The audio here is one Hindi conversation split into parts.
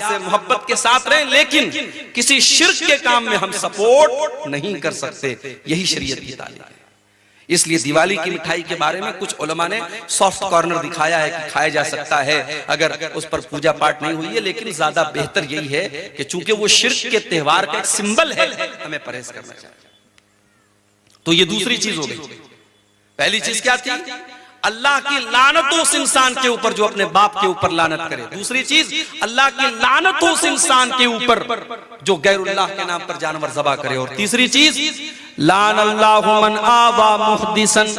से मोहब्बत के साथ रहें, लेकिन किसी शिर्क के काम में हम सपोर्ट नहीं कर सकते। यही शरीयत की तालीम है। इसलिए दिवाली की मिठाई के बारे में कुछ उलमा ने सॉफ्ट कॉर्नर दिखाया है कि खाया जा सकता है अगर उस पर पूजा पाठ नहीं हुई है, लेकिन ज्यादा बेहतर यही है कि चूंकि वो शिर्क के त्योहार का एक सिंबल है, हमें परहेज करना चाहिए। तो ये दूसरी चीज हो गई। पहली चीज क्या थी? अल्लाह की लानत उस इंसान के ऊपर जो अपने बाप के ऊपर लानत करे। दूसरी चीज, अल्लाह की लानत उस इंसान के ऊपर जो गैरुल्लाह के नाम पर जानवर ज़बा करे। और तीसरी चीज, लान अल्लाहु मन आवा मुहदिसन,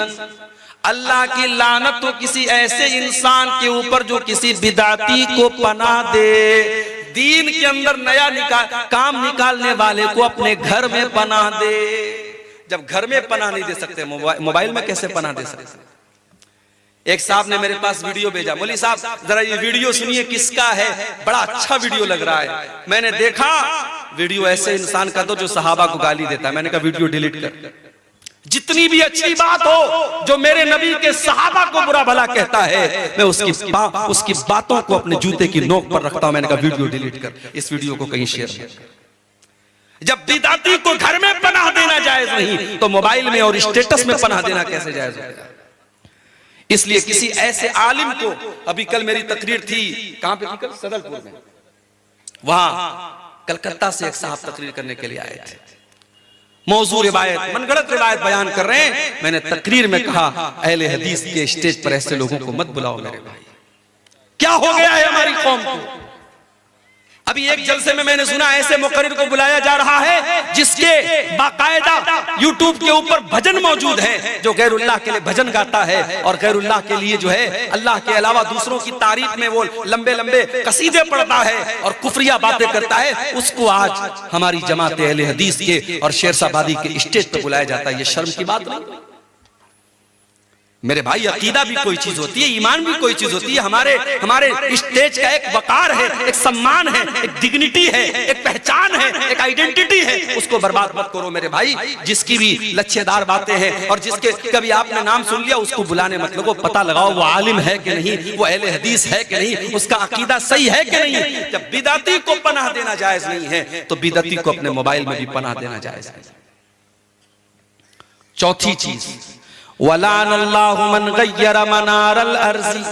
अल्लाह की लानत तो किसी ऐसे इंसान के ऊपर जो किसी बिदाती को पनाह दे। दीन के अंदर नया काम निकालने वाले को अपने घर में पनाह दे। जब घर में पनाह नहीं दे सकते, मोबाइल में कैसे पनाह दे सकते? एक साहब ने मेरे पास वीडियो भेजा, मौलवी साहब जरा ये वीडियो सुनिए किसका है, बड़ा अच्छा वीडियो लग रहा है। मैंने देखा वीडियो ऐसे इंसान का तो जो सहाबा को गाली देता है। मैंने कहा वीडियो डिलीट कर। जितनी भी अच्छी बात हो जो मेरे नबी के सहाबा को बुरा भला कहता है, मैं उसकी बातों को अपने जूते की नोक पर रखता हूं। मैंने कहा वीडियो डिलीट कर, इस वीडियो को कहीं शेयर मत कर। जब बिदाती को घर में पनाह देना जायज नहीं, तो मोबाइल में और स्टेटस में पनाह देना कैसे जायज होगा? इसलिए किसी ऐसे आलिम को, अभी कल मेरी तकरीर थी, कहां पे थी कल? सदलपुर में। वहां कलकत्ता से एक साहब तकरीर करने के लिए आए थे। मौजू रिवायत, मनगढ़ंत रिवायत बयान कर रहे हैं। मैंने तकरीर में कहा, अहले हदीस के स्टेज पर ऐसे लोगों को मत बुलाओ मेरे भाई। क्या हो गया है हमारी कौम को? अभी एक जलसे में मैंने सुना ऐसे मुकर्रिर को बुलाया जा रहा है जिसके बाकायदा यूट्यूब के ऊपर भजन मौजूद है, जो गैरुल्लाह के लिए भजन गाता है और गैरुल्लाह के लिए जो है अल्लाह के अलावा दूसरों की तारीफ में वो लंबे लंबे कसीदे पढ़ता है और कुफरिया बातें करता है। उसको आज हमारी जमात अहले हदीस के और शेरशाबादी के स्टेज पर बुलाया जाता है। ये शर्म की बात नहीं मेरे भाई। अकीदा भी कोई चीज होती है, ईमान भी कोई चीज होती है। हमारे स्टेज का एक वकार है, एक सम्मान है, एक डिग्निटी है, एक पहचान है, एक आइडेंटिटी है। उसको बर्बाद मत करो मेरे भाई। जिसकी भी लच्छेदार बातें हैं और जिसके कभी आपने नाम सुन लिया, उसको बुलाने मत लगो। पता लगाओ वो आलिम है कि नहीं, वो अहले हदीस है कि नहीं, उसका अकीदा सही है कि नहीं। जब बिदाती को पनाह देना जायज नहीं है, तो बिदाती को अपने मोबाइल में भी पनाह देना जायज है। चौथी चीज, वलान अल्लाहु मन गय्यर मनारल अर्ज़ी,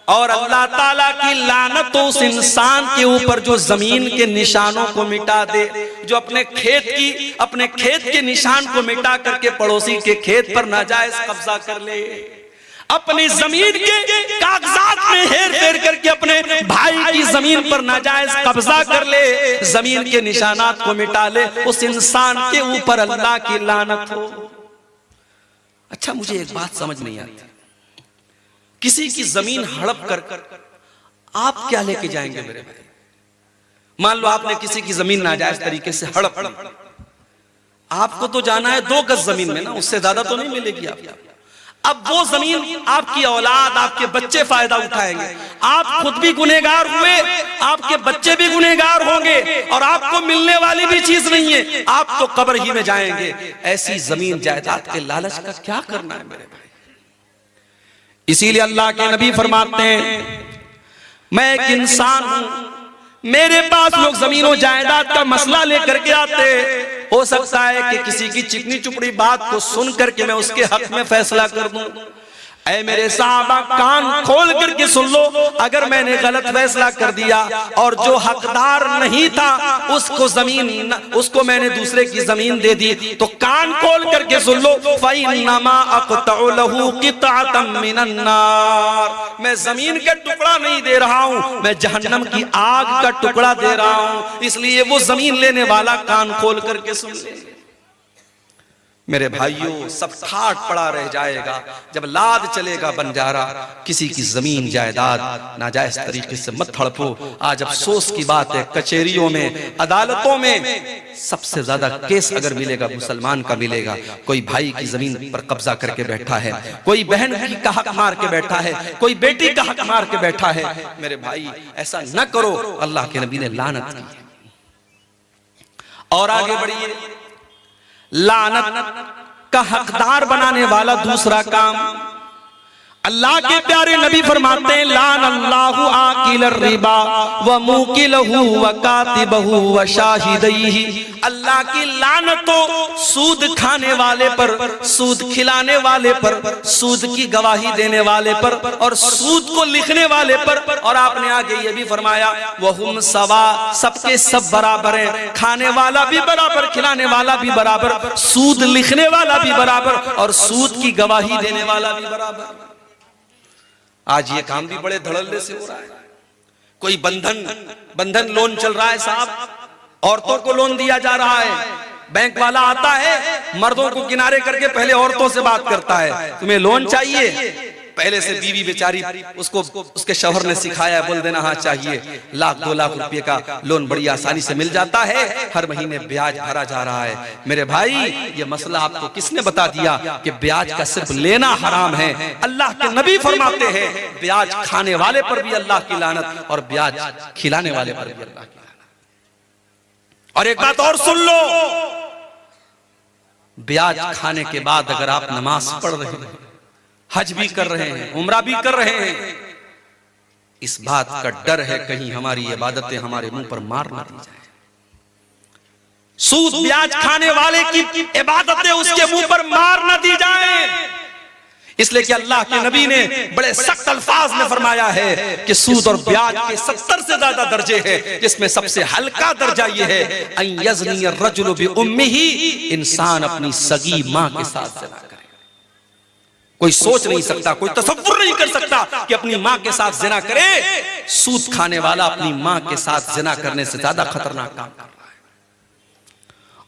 और अल्लाह ताला की लानत उस इंसान के ऊपर जो जमीन के निशानों को मिटा दे, जो अपने खेत के निशान को मिटा करके पड़ोसी के खेत पर नाजायज कब्जा कर ले, अपनी जमीन के कागजात में हेर फेर करके अपने भाई की जमीन पर नाजायज कब्जा कर ले, जमीन के निशानात को मिटा ले, उस इंसान के ऊपर अल्लाह की लानत हो। अच्छा, मुझे एक बात समझ नहीं आती, किसी की जमीन हड़प कर आप क्या लेके जाएंगे मेरे भाई? मान लो आपने किसी की जमीन नाजायज तरीके से हड़प ली, आपको तो जाना है 2 गज जमीन में ना, उससे ज्यादा तो नहीं मिलेगी आपको। अब वो जमीन आपकी औलाद, आपके बच्चे फायदा उठाएंगे। आप खुद भी गुनहगार हुए, आपके बच्चे भी गुनहगार होंगे, और आपको मिलने वाली भी चीज नहीं है, आप तो कब्र ही में जाएंगे। ऐसी जमीन जायदाद के लालच का क्या करना है मेरे भाई? इसीलिए अल्लाह के नबी फरमाते हैं, मैं एक इंसान हूं, मेरे पास लोग जमीनों जायदाद का मसला लेकर के आते, हो सकता है कि किसी की चिकनी चुपड़ी बात को सुन करके मैं उसके हक में फैसला कर दूं। ऐ मेरे साहबा, कान खोल करके सुन लो, अगर मैंने गलत फैसला कर दिया और जो हकदार नहीं था उसको मैंने दूसरे की जमीन दे दी, तो कान खोल करके सुन लो, फ़इन्नमा अक़तउ लहू क़ितअतम मिनन नार, मैं जमीन का टुकड़ा नहीं दे रहा हूं, मैं जहन्नम की आग का टुकड़ा दे रहा हूं। इसलिए वो जमीन लेने वाला कान खोल करके सुन ले। मेरे भाइयों, सब ठाट पड़ा रह जाएगा जब लाद चलेगा बंजारा। किसी की जमीन जायदाद नाजायज तरीके से मत हड़पो। आज अफसोस की बात है, कचहरियों में, अदालतों में सबसे ज्यादा केस अगर मिलेगा मुसलमान का मिलेगा। कोई भाई की जमीन पर कब्जा करके बैठा है, कोई बहन का हक मार के बैठा है, कोई बेटी का हक मार के बैठा है। मेरे भाई, ऐसा न करो, अल्लाह के नबी ने लानत की। और आगे बढ़िए, लानत का हकदार बनाने वाला दूसरा काम, अल्लाह के प्यारे नबी फरमाते हैं लान अल्लाहु आकिल रिबा व मुकिलहु व कातिबहु व शाहिदैहि। अल्लाह की लानत हो सूद खाने वाले पर, सूद खिलाने वाले पर, सूद की गवाही देने वाले पर और सूद को लिखने वाले पर। और आपने आगे ये भी फरमाया वहुम सवा, सबके सब बराबर हैं, खाने वाला भी बराबर, खिलाने वाला भी बराबर, सूद लिखने वाला भी बराबर और सूद की गवाही देने वाला भी बराबर। आज ये काम भी बड़े धड़ल्ले से हो रहा है। कोई बंधन लोन चल रहा है साहब, औरतों को लोन दिया जा रहा है। बैंक वाला आता है, मर्दों को किनारे करके पहले औरतों से बात करता है, तुम्हें लोन चाहिए। पहले से बीवी बेचारी उसको उसके शौहर ने सिखाया, बोल देना हाँ चाहिए। 1-2 लाख रुपए का लोन बड़ी आसानी से मिल जाता है, हर महीने ब्याज भरा जा रहा है। मेरे भाई ये मसला आपको किसने बता दिया कि ब्याज का सिर्फ लेना हराम है? अल्लाह के नबी फरमाते हैं ब्याज खाने वाले पर भी अल्लाह की लानत और ब्याज खिलाने वाले पर भी अल्लाह की लानत। और एक बात और सुन लो, ब्याज खाने के बाद अगर आप नमाज पढ़ रहे हैं, हज भी कर रहे हैं, उम्रा भी कर रहे हैं, इस बात का डर है कहीं हमारी इबादतें हमारे मुंह पर मार ना दी जाए। सूद ब्याज खाने वाले की इबादतें उसके मुंह पर मार ना दी जाए। इसलिए कि अल्लाह के नबी ने बड़े सख्त अल्फाज में फरमाया है कि सूद और ब्याज के 70 से ज्यादा दर्जे हैं, जिसमें सबसे हल्का दर्जा यह है अन यज़नी अर्रजुलु बि उम्मिही, इंसान अपनी सगी मां के साथ ज़िना करे। कोई सोच नहीं सकता, कोई तसव्वुर नहीं कर सकता कि अपनी मां के साथ जिना करे। सूद खाने वाला अपनी मां के साथ जिना करने से ज्यादा खतरनाक काम कर रहा है।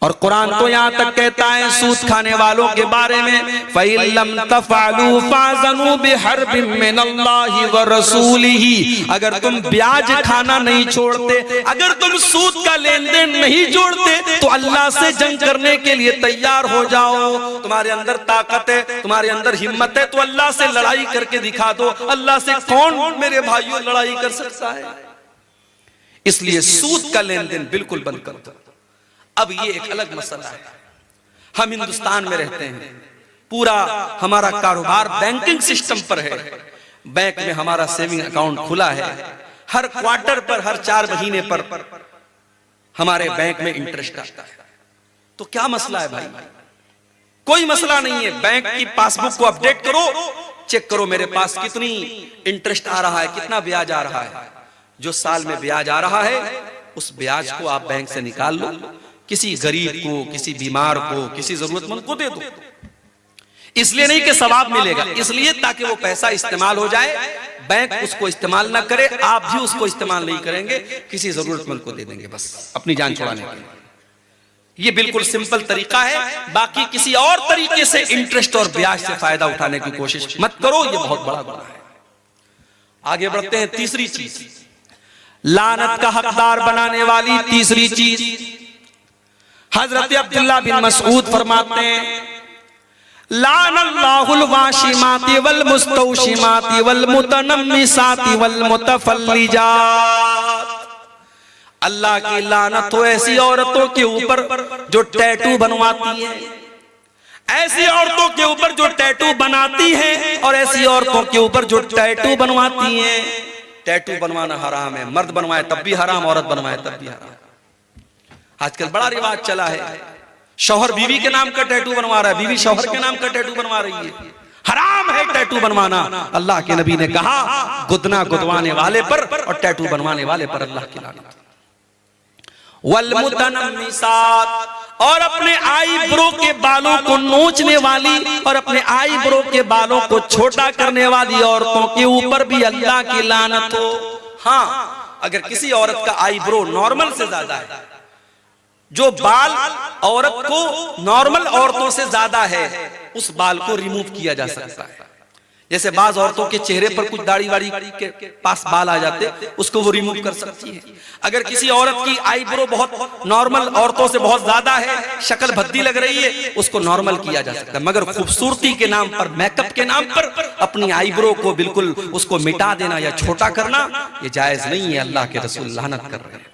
और कुरान तो यहां तक कहता है सूद खाने वालों के बारे में फ़इल्लम तफ़अलू फ़अज़नु बिहर्बिम मिनल्लाहि व रसूलिही। अगर तुम ब्याज खाना नहीं छोड़ते, अगर तुम सूद का लेन देन नहीं छोड़ते तो अल्लाह से जंग करने के लिए तैयार हो जाओ। तुम्हारे अंदर ताकत है, तुम्हारे अंदर हिम्मत है तो अल्लाह से लड़ाई करके दिखा दो। अल्लाह से कौन मेरे भाइयों लड़ाई कर सकता है? इसलिए सूद का लेन देन बिल्कुल बंद कर दो। अब ये एक अलग मसला है। हम हिंदुस्तान में रहते हैं, पूरा हमारा कारोबार बैंकिंग सिस्टम पर है। बैंक में हमारा सेविंग अकाउंट खुला है, हर क्वार्टर पर, हर 4 महीने पर हमारे बैंक में इंटरेस्ट आता है। तो क्या मसला है भाई? कोई मसला नहीं है। बैंक की पासबुक को अपडेट करो, चेक करो मेरे पास कितनी इंटरेस्ट आ रहा है, कितना ब्याज आ रहा है। जो साल में ब्याज आ रहा है उस ब्याज को आप बैंक से निकाल लो, किसी गरीब को, किसी बीमार को, किसी जरूरतमंद को दे दो। इसलिए नहीं कि सवाब मिलेगा, इसलिए ताकि वो पैसा इस्तेमाल हो जाए। बैंक उसको इस्तेमाल ना करे, आप भी उसको इस्तेमाल नहीं करेंगे, किसी जरूरतमंद को दे देंगे बस अपनी जान छुड़ाने के लिए। ये बिल्कुल सिंपल तरीका है। बाकी किसी और तरीके से इंटरेस्ट और ब्याज से फायदा उठाने की कोशिश मत करो, ये बहुत बड़ा गुनाह है। आगे बढ़ते हैं। तीसरी चीज, लानत का हकदार बनाने वाली तीसरी चीज, हजरत अब्दुल्लाह बिन मसऊद फरमाते हैं लानल्लाहुल वाशिमाति वल मुस्तौशिमाति वल मुतनम्मिसाति वल मुतफल्लिजात। अल्लाह की लानत हो ऐसी औरतों के ऊपर जो टैटू बनवाती है, ऐसी औरतों के ऊपर जो टैटू बनाती हैं और ऐसी औरतों के ऊपर जो टैटू बनवाती हैं। टैटू बनवाना हराम है, मर्द बनवाए तब भी हराम, औरत बनवाए तब भी हराम। आजकल बड़ा रिवाज चला है, शौहर बीवी के नाम का टैटू बनवा रहा है, बीवी शौहर के नाम का टैटू बनवा रही है। हराम है टैटू बनवाना। अल्लाह के नबी ने कहा गुदना गुदवाने वाले पर और टैटू बनवाने वाले पर अल्लाह की लानत। वल मुतनम्मिसात, और अपने आईब्रो के बालों को नोचने वाली और अपने आईब्रो के बालों को छोटा करने वाली औरतों के ऊपर भी अल्लाह की लानत हो। हाँ, अगर किसी औरत का आईब्रो नॉर्मल से ज्यादा है, जो बाल औरत को नॉर्मल औरतों से ज्यादा है, उस बाल को रिमूव किया जा सकता है। जैसे बाज औरतों के चेहरे पर कुछ दाढ़ी वाड़ी के पास बाल आ जाते, उसको वो रिमूव कर सकती है। अगर किसी औरत की आईब्रो बहुत नॉर्मल औरतों से बहुत ज्यादा है, शक्ल भद्दी लग रही है, उसको नॉर्मल किया जा सकता है। मगर खूबसूरती के नाम पर, मेकअप के नाम पर अपनी आईब्रो को बिल्कुल उसको मिटा देना या छोटा करना, ये जायज नहीं है। अल्लाह के रसूल लानत कर रहे हैं।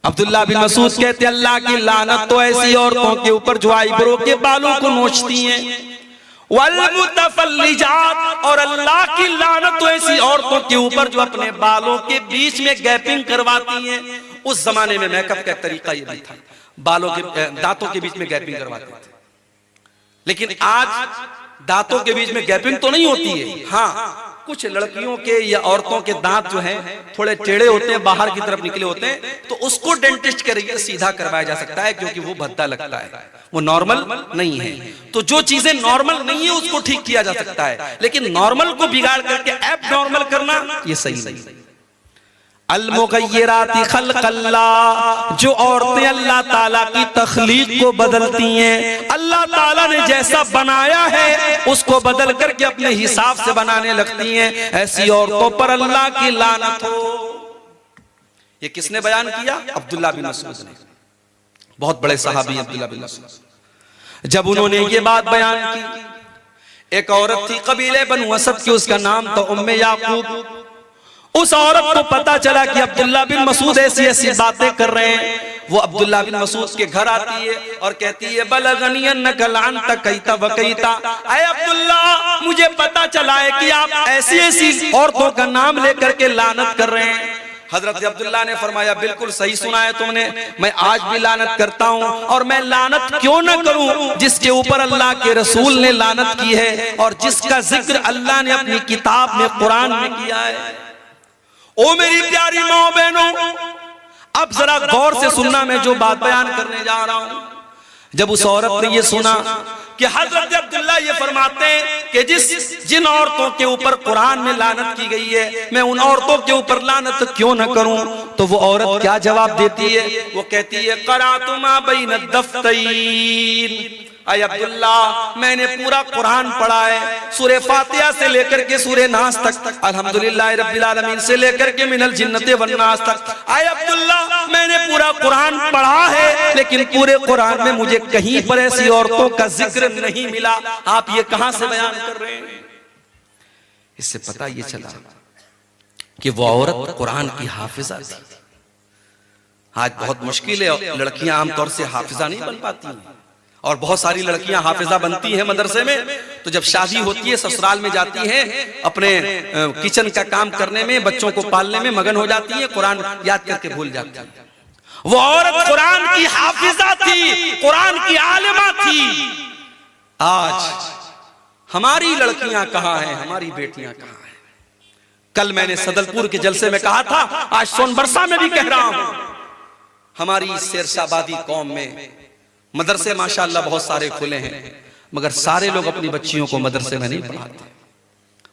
अब्दुल्लाह बिन मसूद कहते अल्लाह की लानत तो ऐसी औरतों के ऊपर जो आईब्रो के बालों को नोचती हैं। वल मुतफल्लिजात, और अल्लाह की लानत ऐसी औरतों के ऊपर जो अपने बालों के बीच में गैपिंग करवाती हैं। उस जमाने में मेकअप का तरीका ये भी था, बालों के दांतों के बीच में गैपिंग करवाते थे। लेकिन आज दांतों के बीच में गैपिंग तो नहीं होती है। हाँ, कुछ लड़कियों के या औरतों के दांत जो हैं थोड़े टेढ़े होते हैं, बाहर की तरफ निकले होते हैं, तो उसको डेंटिस्ट के जरिए सीधा करवाया जा सकता है, क्योंकि वो भद्दा लगता है, वो नॉर्मल नहीं है। तो जो चीजें नॉर्मल नहीं है उसको ठीक किया जा सकता है, लेकिन नॉर्मल को बिगाड़ करके एब नॉर्मल करना ये सही नहीं। अल-मुग़य्यिराति ख़ल्क़ल्लाह, जो औरतें अल्लाह ताला की तख्लीक को बदलती हैं, अल्लाह ताला ने जैसा बनाया है उसको बदल करके अपने हिसाब से बनाने लगती हैं, ऐसी औरतों पर अल्लाह की लानत हो। ये किसने बयान किया? अब्दुल्लाह बिन मसूद ने, बहुत बड़े सहाबी अब्दुल्लाह बिन मसूद। जब उन्होंने ये बात बयान की, एक औरत थी कबीले बनु असद की, उसका नाम था उम्मे याकूब। उस औरत को पता चला कि अब्दुल्लाह बिन मसूद ऐसी ऐसी बातें कर रहे हैं। वो अब्दुल्लाह बिन मसूद के घर आती है और कहती है, बलगनी अन्नका लानता कईता वकईता, ऐ अब्दुल्लाह मुझे पता चला है कि आप ऐसी ऐसी औरतों का नाम लेकर के लानत कर रहे हैं। हजरत अब्दुल्लाह ने फरमाया, बिल्कुल सही सुना है तुमने, मैं आज भी लानत करता हूँ, और मैं लानत क्यों न करूं जिसके ऊपर अल्लाह के रसूल ने लानत की है और जिसका जिक्र अल्लाह ने अपनी किताब में, कुरान में किया है। ओ मेरी प्यारी माओ बहनों, अब जरा गौर से सुनना, मैं जो बात बयान करने जा रहा हूं। जब उस औरत ने ये सुना कि हजरत अब्दुल्लाह ये फरमाते हैं कि जिन औरतों के ऊपर कुरान में लानत की गई है, मैं उन औरतों के ऊपर लानत क्यों न करूं, तो वो औरत क्या जवाब देती है? वो कहती है, क़राअतु मा बैन अद-दफ़्तैन, अय अब्दुल्लाह मैंने पूरा कुरान पढ़ा है, सूरे फातिहा से लेकर के सूरे नास तक, अल्हम्दुलिल्लाह रब्बिल आलमीन से लेकर के मिनल जिन्नति वन नास तक। अय अब्दुल्लाह मैंने पूरा कुरान पढ़ा है, लेकिन पूरे कुरान में मुझे कहीं पर ऐसी औरतों का जिक्र नहीं मिला। आप ये कहां से बयान कर रहे हैं? इससे पता ये चला कि वो औरत कुरान की हाफिजा थी। आज बहुत मुश्किल है, लड़कियां आमतौर से हाफिजा नहीं बन पाती हैं, और बहुत सारी लड़कियां हाफिजा बनती हैं मदरसे में, तो जब शादी होती है ससुराल में जाती हैं, अपने किचन का काम करने में, बच्चों को पालने में मगन हो जाती है, कुरान याद करके भूल जाती है। वो औरत कुरान की हाफिजा थी, कुरान की आलिमा थी। आज हमारी लड़कियां कहां हैं, हमारी बेटियां कहां हैं? कल मैंने सदलपुर के जलसे में कहा था, आज सोनबरसा में भी कह रहा हूं, हमारी शेरशाबादी कौम में मदरसे माशाअल्लाह बहुत सारे खुले हैं, मगर सारे लोग अपनी बच्चियों को मदरसे में नहीं पढ़ाते।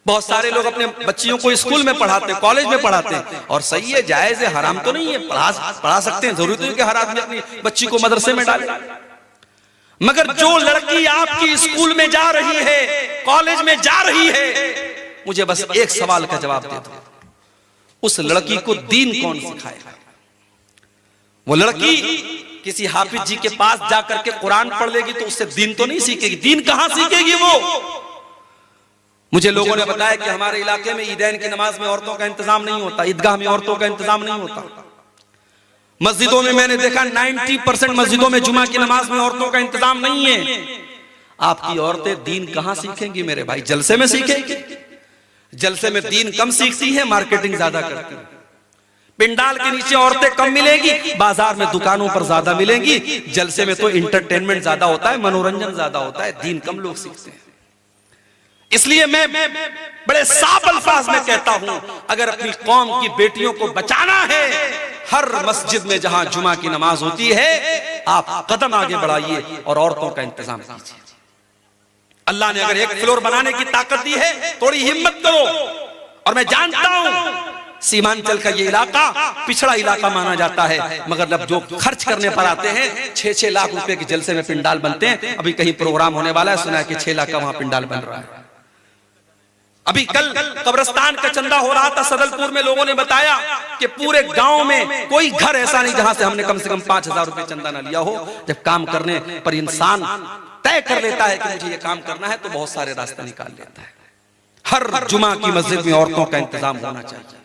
बहुत सारे लोग अपने बच्चियों को स्कूल में पढ़ाते, कॉलेज में पढ़ाते हैं, और सही है, जायज है, हराम तो नहीं है, पढ़ा सकते हैं, जरूरी नहीं कि हर आदमी अपनी बच्ची को मदरसे में डाले। मगर जो लड़की आपकी स्कूल में जा रही है, कॉलेज में जा रही है, मुझे बस एक सवाल का जवाब दे दो, उस लड़की को दीन कौन सिखाएगा? वो लड़की किसी हाफिज जी के पास जाकर के कुरान पढ़ लेगी तो उससे दीन तो नहीं सीखेगी। दीन कहां सीखेगी वो? मुझे लोगों ने बताया कि हमारे इलाके में ईदैन की नमाज में औरतों का इंतजाम नहीं होता, ईदगाह में औरतों का इंतजाम नहीं होता। मस्जिदों में मैंने देखा 90% मस्जिदों में जुमा की नमाज में औरतों का इंतजाम नहीं है। आपकी औरतें दीन कहां सीखेंगी मेरे भाई? जलसे में सीखेंगी? जलसे में दीन कम सीखती है, मार्केटिंग ज्यादा करती है। पिंडाल के नीचे औरतें कम मिलेगी, बाजार में दुकानों पर ज्यादा मिलेंगी। जलसे में तो इंटरटेनमेंट ज्यादा होता है, मनोरंजन ज्यादा होता है, दीन कम लोग सीखते हैं। इसलिए मैं बड़े साफ अल्फाज में कहता हूं, अगर अपनी कौम की बेटियों को बचाना है, हर मस्जिद में जहां जुमा की नमाज होती है, आप कदम आगे बढ़ाइए और औरतों का इंतजाम कीजिए। अल्लाह ने अगर एक फ्लोर बनाने की ताकत दी है, थोड़ी हिम्मत करो। और मैं जानता हूं सीमांचल का ये इलाका पिछड़ा इलाका माना जाता है, मगर जब जो खर्च करने पर आते हैं, 6-6 लाख रुपए के जलसे में पिंडाल बनते हैं। अभी कहीं प्रोग्राम होने वाला है, सुना है कि 6 लाख का वहां पिंडाल बन रहा है। अभी कल कब्रिस्तान का चंदा हो रहा था सदलपुर में, लोगों ने बताया कि पूरे गांव में कोई घर ऐसा नहीं जहां से हमने कम से कम 5,000 रुपए चंदा ना लिया हो। जब काम करने पर इंसान तय कर लेता है कि मुझे ये काम करना है, तो बहुत सारे रास्ते निकाल लेता है। हर जुमा की मस्जिद में औरतों का इंतजाम होना चाहिए।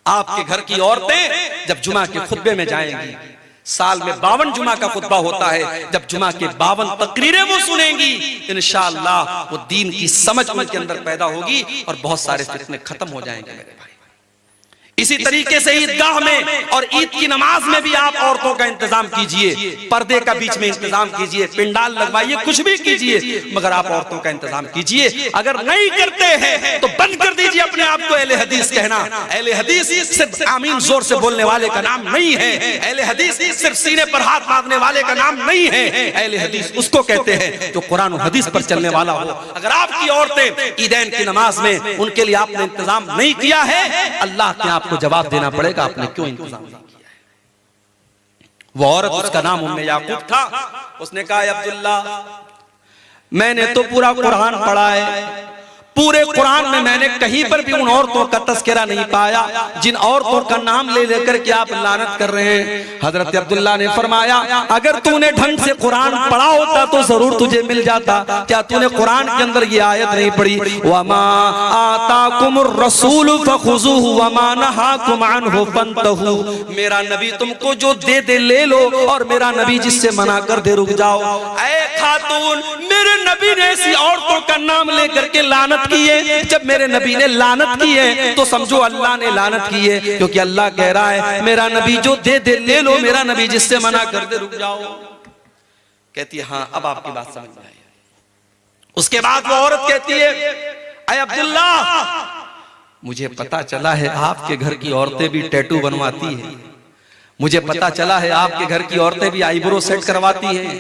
आपके घर की औरतें जब जुमा के खुतबे में जाएंगी, साल में 52 जुमा का खुतबा होता है। जब जुमा के 52 तकरीरें वो सुनेंगी, इंशाअल्लाह वो दीन की समझ उनके अंदर पैदा होगी और बहुत सारे फितने खत्म हो जाएंगे मेरे भाई। इसी तरीके से ईदगाह में और ईद की नमाज में भी आप औरतों का इंतजाम कीजिए, पर्दे का बीच में इंतजाम कीजिए, पिंडाल लगवाइए, कुछ भी कीजिए, मगर आप औरतों का इंतजाम कीजिए। अगर नहीं करते हैं तो बंद कर दीजिए अपने आप को अहले हदीस कहना। अहले हदीस सिर्फ आमीन जोर से बोलने वाले का नाम नहीं है। अहले हदीस सिर्फ सीने पर हाथ मारने वाले का नाम नहीं है। अहले हदीस उसको कहते हैं जो कुरान और हदीस पर चलने वाला हो। अगर आपकी औरतें ईदैन की नमाज में उनके लिए आपने इंतजाम नहीं किया है, अल्लाह के आपको जवाब देना पड़ेगा, आपने क्यों इंतजाम नहीं किया है। वो औरत, उसका नाम उम्मे याकूब था, उसने कहा अब्दुल्ला, मैंने तो पूरा कुरान पढ़ा है, पूरे कुरान में मैंने कहीं पर भी उन औरतों का तस्करा नहीं पाया जिन औरतों का नाम ले लेकर के आप लानत कर रहे हैं। हजरत अब्दुल्ला ने फरमाया, अगर तूने ढंग से कुरान पढ़ा होता तो जरूर तुझे मिल जाता। क्या तूने कुरान के अंदर ये आयत नहीं पढ़ी, वमा आताकुमुर रसूल फखुजुहु वमा नहाकुम अन्हु फंतहु। मेरा नबी तुमको जो दे दे ले लो और मेरा नबी जिससे मना कर दे रुक जाओ। ऐ खातून, मेरे नबी ने ऐसी औरतों का नाम लेकर के लानत की है। जब मेरे नबी ने लानत की है तो समझो अल्लाह ने लानत की है, क्योंकि अल्लाह कह रहा है मेरा नबी जो दे दे ले लो, मेरा नबी जिससे मना कर दे रुक जाओ। कहती है हाँ, अब आपकी बात समझ में आई। उसके बाद वो औरत कहती है, अय अब्दुल्ला, मुझे पता चला है आपके घर की औरतें भी टैटू बनवाती हैं, मुझे पता चला है आपके घर की औरतें भी आईब्रो सेट करवाती हैं।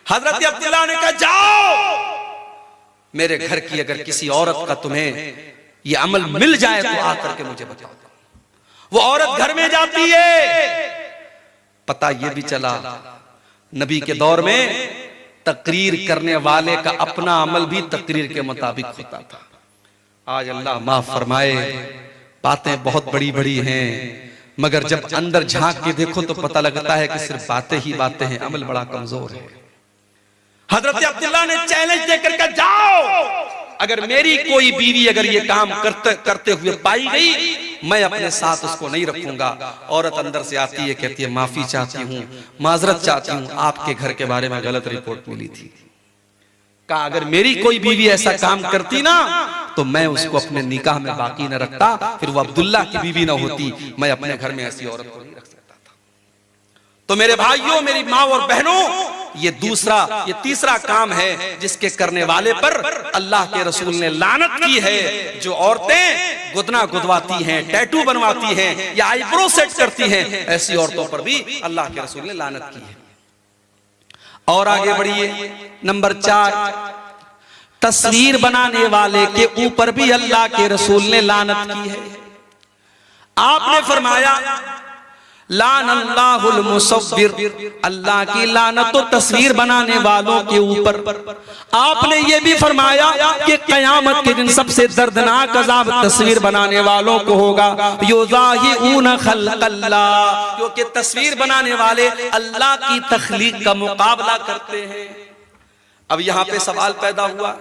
हजरत अब्दुल्ला ने कहा, जाओ मेरे घर की अगर किसी औरत का तुम्हें ये अमल मिल जाए तो आकर के मुझे बताओ। वो औरत घर में जाती है। पता ये भी चला नबी के दौर में तकरीर करने वाले का अपना अमल भी तकरीर के मुताबिक होता था। आज अल्लाह माफ फरमाए, बातें बहुत बड़ी बड़ी हैं, मगर जब अंदर झांक के देखो तो पता लगता है कि सिर्फ बातें ही बातें हैं, अमल बड़ा कमजोर है। हजरत अब्दुल्ला ने चैलेंज देकर के, जाओ अगर मेरी कोई बीवी अगर ये काम करते हुए पाई गई, मैं अपने साथ उसको नहीं रखूंगा। औरत अंदर से आती है, कहती है माफी चाहती हूँ, माजरत चाहती हूँ, आपके घर के बारे में गलत रिपोर्ट मिली थी। कहा अगर मेरी कोई बीवी ऐसा काम करती ना तो मैं उसको अपने निकाह में बाकी न रखता, फिर वो अब्दुल्ला की बीवी ना होती, मैं अपने घर में ऐसी औरत को नहीं रख सकता था। तो मेरे भाइयों, मेरी माँ और बहनों, ये तीसरा काम है जिसके करने वाले पर अल्लाह के रसूल ने लानत की है। जो औरतें गुदना गुदवाती हैं, टैटू बनवाती हैं या आईब्रो सेट करती हैं, ऐसी औरतों पर भी अल्लाह के रसूल ने लानत की है। और आगे बढ़िए, नंबर 4, तस्वीर बनाने वाले के ऊपर भी अल्लाह के रसूल ने लानत की है। आपने फरमाया लान अल्लाहुल मुसव्विर, अल्लाह की लानत तो तस्वीर बनाने वालों के ऊपर। आपने ये भी फरमाया कि क़यामत के दिन सबसे दर्दनाक अज़ाब तस्वीर बनाने वालों को होगा। युज़ाहिऊन खल्क़ल्लाह, क्योंकि तस्वीर बनाने वाले अल्लाह की तख्लीक का मुकाबला करते हैं। अब यहाँ पे सवाल पैदा हुआ,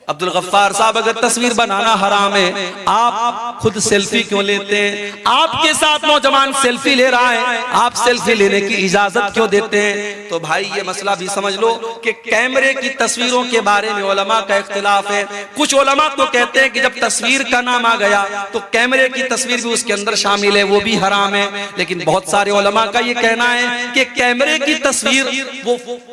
अब्दुल गफ्फार साहब, अगर तस्वीर बनाना हराम है, आप खुद सेल्फी क्यों लेते हैं? आपके साथ नौजवान सेल्फी ले रहा है, आप सेल्फी लेने की इजाजत क्यों देते हैं? तो भाई ये मसला भी समझ लो कि कैमरे की तस्वीरों के बारे में उलमा का इख्तिलाफ है। कुछ उलमा तो कहते हैं कि जब तस्वीर का नाम आ गया तो कैमरे की तस्वीर भी उसके अंदर शामिल है, वो भी हराम है। लेकिन बहुत सारे उलमा का ये कहना है कि कैमरे की तस्वीर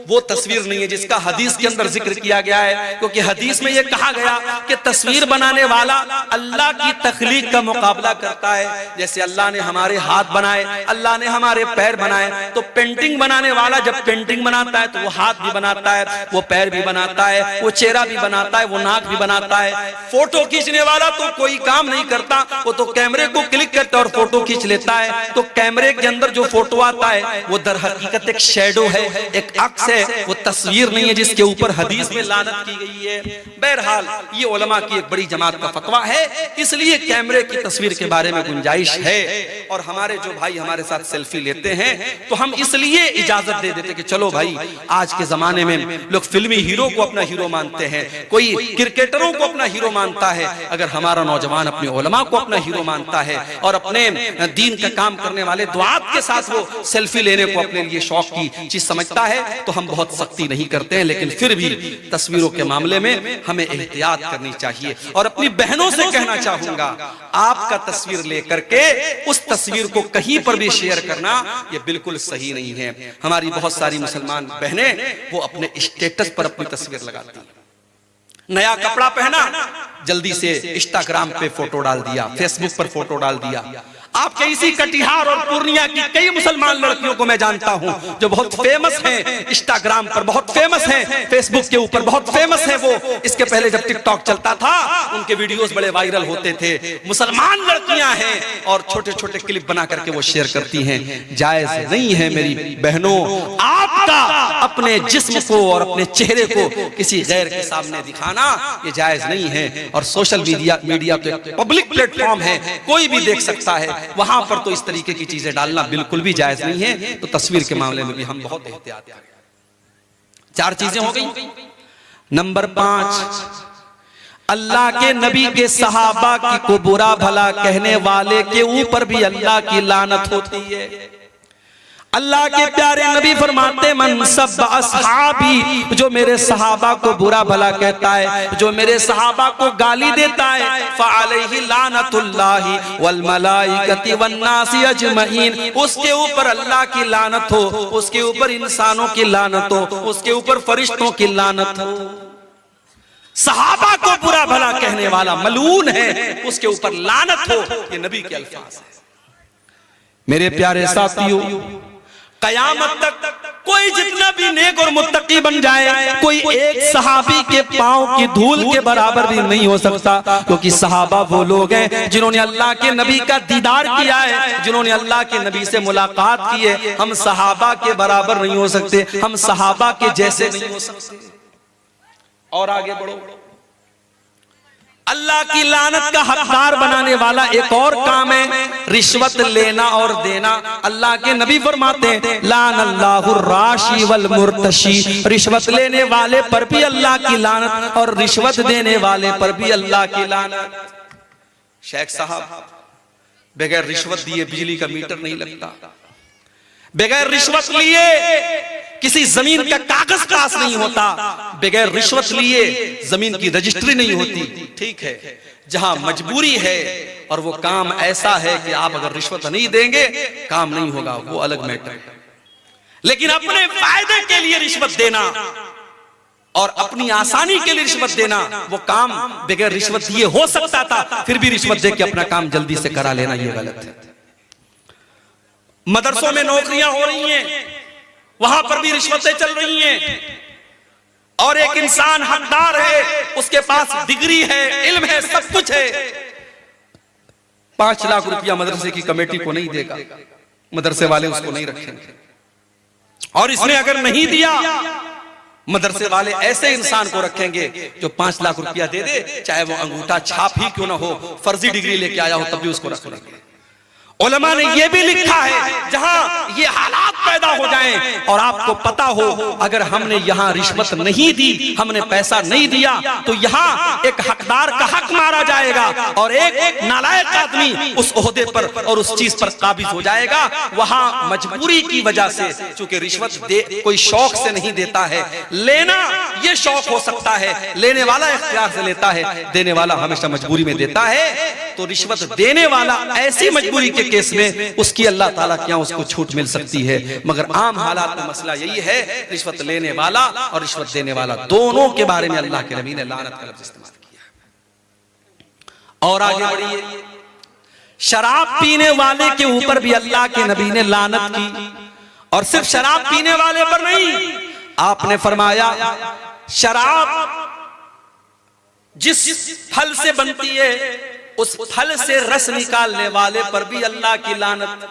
वो तस्वीर नहीं है जिसका हदीस के अंदर जिक्र किया गया है, क्योंकि हदीस में कहा गया कि तस्वीर बनाने वाला अल्लाह की तख्लीक का मुकाबला करता है। जैसे अल्लाह ने हमारे हाथ बनाए, अल्लाह ने हमारे पैर बनाए, तो पेंटिंग बनाने वाला जब पेंटिंग बनाता है तो वो हाथ भी बनाता है, वो पैर भी बनाता है, वो चेहरा भी बनाता है, वो नाक भी बनाता है। फोटो खींचने वाला तो कोई काम नहीं करता, वो तो कैमरे को क्लिक करता है और फोटो खींच लेता है। तो कैमरे के अंदर जो फोटो आता है वो दर हकीकत एक शैडो है, एक अक्स है, वो तस्वीर नहीं है जिसके ऊपर हदीस में लानत की गई है। बहरहाल ये उलमा की एक बड़ी जमात का फतवा है, इसलिए कैमरे की तस्वीर के बारे में गुंजाइश है। और हमारे जो भाई हमारे साथ सेल्फी लेते हैं तो हम इसलिए इजाजत दे देते कि चलो भाई, आज के जमाने में लोग फिल्मी हीरो को अपना हीरो मानते हैं, कोई क्रिकेटरों को अपना हीरो मानता है। अगर हमारा नौजवान अपने उलमा को अपना हीरो मानता है और अपने दीन का काम करने वाले दुआत के साथ वो सेल्फी लेने को अपने लिए शौक की चीज समझता है तो हम बहुत सख्ती नहीं करते हैं। लेकिन फिर भी तस्वीरों के मामले में हमें एहतियात करनी चाहिए। और अपनी बहनों से कहना चाहूंगा, आपका तस्वीर लेकर के उस तस्वीर को कहीं पर भी शेयर करना ये बिल्कुल सही नहीं है। हमारी बहुत सारी मुसलमान बहनें वो अपने स्टेटस पर अपनी तस्वीर लगाती हैं। नया कपड़ा पहना, जल्दी से इंस्टाग्राम पे फोटो डाल दिया, फेसबुक पर फोटो डाल दिया। आपके इसी कटिहार और पूर्णिया की कई मुसलमान लड़कियों को मैं जानता हूं जो बहुत फेमस हैं, इंस्टाग्राम पर बहुत फेमस हैं, फेसबुक के ऊपर बहुत फेमस हैं। वो इसके पहले जब टिकटॉक चलता था उनके वीडियोस बड़े वायरल होते थे। मुसलमान लड़कियां हैं और छोटे छोटे क्लिप बना करके वो शेयर करती हैं। जायज नहीं है मेरी बहनों आपका अपने जिस्म को और अपने चेहरे को किसी गैर के सामने दिखाना, ये जायज नहीं है। और सोशल मीडिया तो एक पब्लिक प्लेटफॉर्म है, कोई भी देख सकता है, वहां पर तो इस तरीके की चीजें डालना बिल्कुल भी जायज नहीं है। तो तस्वीर के मामले में भी हम बहुत एहतियात करें। 4 चीजें हो गई। नंबर 5, अल्लाह के नबी के सहाबा की को बुरा भला कहने वाले के ऊपर भी अल्लाह की लानत होती है। अल्लाह के प्यारे नबी फरमाते, मन सब्बा असहाबी, जो मेरे सहाबा को बुरा भला कहता है, जो मेरे सहाबा को गाली देता है, फअलैहि लानतुल्लाहि वल मलाइकति वन नासि अजमईन, उसके ऊपर अल्लाह की लानत हो, उसके ऊपर इंसानों की लानत हो, उसके ऊपर फरिश्तों की लानत हो। सहाबा को बुरा भला कहने वाला मलून है, उसके ऊपर लानत हो, ये नबी के अल्फाज है। मेरे प्यारे साथियों, कयामत तक कोई जितना भी नेक और मुत्तकी बन जाए, कोई एक सहाबी के पांव की धूल के बराबर भी नहीं हो सकता। क्योंकि सहाबा वो लोग हैं जिन्होंने अल्लाह के नबी का दीदार किया है, जिन्होंने अल्लाह के नबी से मुलाकात की है। हम सहाबा के बराबर नहीं हो सकते, हम सहाबा के जैसे नहीं हो सकते। और आगे बढ़ो, अल्लाह की लानत का हकदार बनाने वाला एक और काम है रिश्वत लेना और देना। अल्लाह के नबी फरमाते हैं, लानल्लाहु राशि वल मुर्तशी, रिश्वत लेने वाले पर भी अल्लाह की लानत और रिश्वत देने वाले पर भी अल्लाह की लानत। शेख साहब, बगैर रिश्वत दिए बिजली का मीटर नहीं लगता, बगैर रिश्वत लिए किसी जमीन का कागज पास नहीं होता, बगैर रिश्वत लिए जमीन की रजिस्ट्री नहीं होती। ठीक है, जहां मजबूरी है और वो काम ऐसा है कि आप अगर रिश्वत नहीं देंगे काम नहीं होगा, वो अलग मैटर है। लेकिन अपने फायदे के लिए रिश्वत देना और अपनी आसानी के लिए रिश्वत देना, वो काम बगैर रिश्वत दिए हो सकता था, फिर भी रिश्वत दे के अपना काम जल्दी से करा लेना, ये गलत है। मदरसों में नौकरियां हो रही हैं, वहां पर भी रिश्वतें चल रही हैं। और एक इंसान हकदार है, उसके पास डिग्री है, इल्म है, सब कुछ है, 5 लाख रुपया मदरसे की कमेटी को नहीं देगा, मदरसे वाले उसको नहीं रखेंगे। और इसने अगर नहीं दिया, मदरसे वाले ऐसे इंसान को रखेंगे जो 5 लाख रुपया दे दे, चाहे वो अंगूठा छाप ही क्यों ना हो, फर्जी डिग्री लेके आया हो, तब भी उसको रख लेंगे। उलमा ने यह भी लिखा है, जहां ये हालात पैदा हो जाएं और आपको पता हो अगर हमने यहां रिश्वत नहीं दी, हमने पैसा नहीं दिया, तो यहां एक हकदार का हक मारा जाएगा और एक नालायक आदमी उस ओहदे पर और उस चीज पर काबिज हो जाएगा। वहां मजबूरी की वजह से, चूंकि रिश्वत दे कोई शौक से नहीं देता है, लेना ये शौक हो सकता है, लेने वाला इख्तियार से लेता है, देने वाला हमेशा मजबूरी में देता है। तो रिश्वत देने वाला ऐसी मजबूरी के केस में उसकी अल्लाह ताला क्या उसको छूट मिल सकती है, मगर आम हालात में मसला यही है, रिश्वत लेने वाला और रिश्वत देने वाला दोनों के बारे में अल्लाह के नबी ने लानत का लफ्ज़ इस्तेमाल किया। और आगे बढ़िए, शराब पीने वाले के ऊपर भी अल्लाह के नबी ने लानत की, और सिर्फ शराब पीने वाले पर नहीं, आपने फरमाया शराब जिस फल से बनती है उस फल से रस निकालने वाले पर भी अल्लाह की लानत,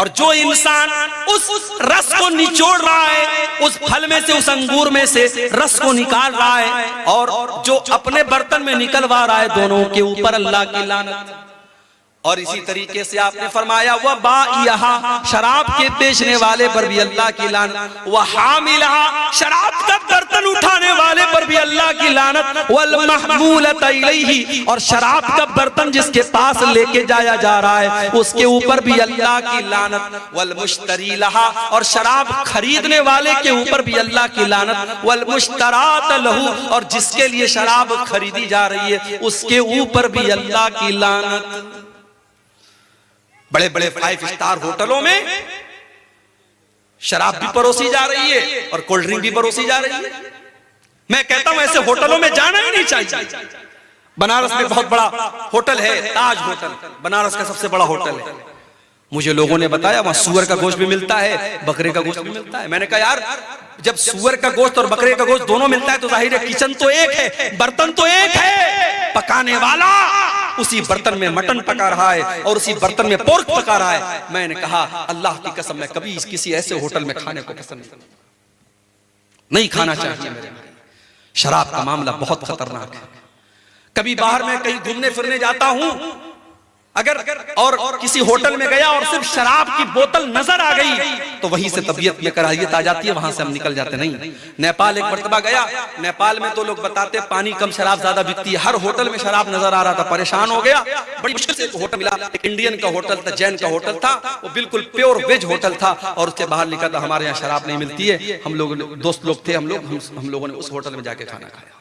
और जो इंसान उस रस को निचोड़ रहा है, उस फल में से, उस अंगूर में से रस को निकाल रहा है, और जो अपने बर्तन में निकलवा रहा है, दोनों के ऊपर अल्लाह की लानत। और इसी तरीके से आपने फरमाया वह बाइहा, शराब के बेचने वाले पर भी अल्लाह की लानत, वह हामिलहा, शराब का बर्तन उठाने वाले पर भी अल्लाह की लानत, वल महमूलत इलैहि, और शराब का बर्तन जिसके पास लेके जाया जा रहा है उसके ऊपर भी अल्लाह की लानत, वल मुश्तरी लहा, और शराब खरीदने वाले के ऊपर भी अल्लाह की लानत, वल मुश्तरात लहू, और जिसके लिए शराब खरीदी जा रही है उसके ऊपर भी अल्लाह की लानत। बड़े बड़े 5 स्टार होटलों में शराब भी परोसी जा रही है और कोल्ड ड्रिंक भी परोसी जा रही है। मैं कहता हूं ऐसे होटलों में जाना ही नहीं चाहिए। बनारस में बहुत बड़ा होटल है, ताज होटल, बनारस का सबसे बड़ा होटल है। मुझे लोगों ने बताया वहां सुअर का गोश्त भी मिलता है, बकरे का गोश्त भी मिलता है। मैंने कहा यार, जब सुअर का गोश्त और बकरे का गोश्त दोनों मिलता है तो जाहिर है किचन तो एक है, बर्तन तो एक है, पकाने वाला उसी बर्तन में मटन पका रहा है और उसी बर्तन में पोर्क पका रहा है। मैंने कहा अल्लाह की कसम, मैं कभी किसी ऐसे होटल में खाने को पसंद नहीं खाना चाहिए मेरे भाई। शराब का मामला बहुत खतरनाक है। कभी बाहर में कहीं घूमने फिरने जाता हूं अगर और किसी होटल में गया और सिर्फ शराब की बोतल नजर आ गई तो वहीं से तबीयत में कराहियत आ जाती है, वहां से हम निकल जाते। नहीं, नेपाल एक मर्तबा गया, नेपाल में तो लोग बताते पानी कम शराब ज्यादा बिकती है। हर होटल में शराब नजर आ रहा था, परेशान हो गया। बड़ी मुश्किल से एक होटल मिला, एक इंडियन का होटल था, जैन का होटल था, वो बिल्कुल प्योर वेज होटल था और उसके बाहर लिखा था हमारे यहाँ शराब नहीं मिलती है। हम लोग दोस्त लोग थे, हम लोगों ने उस होटल में जाके खाना खाया।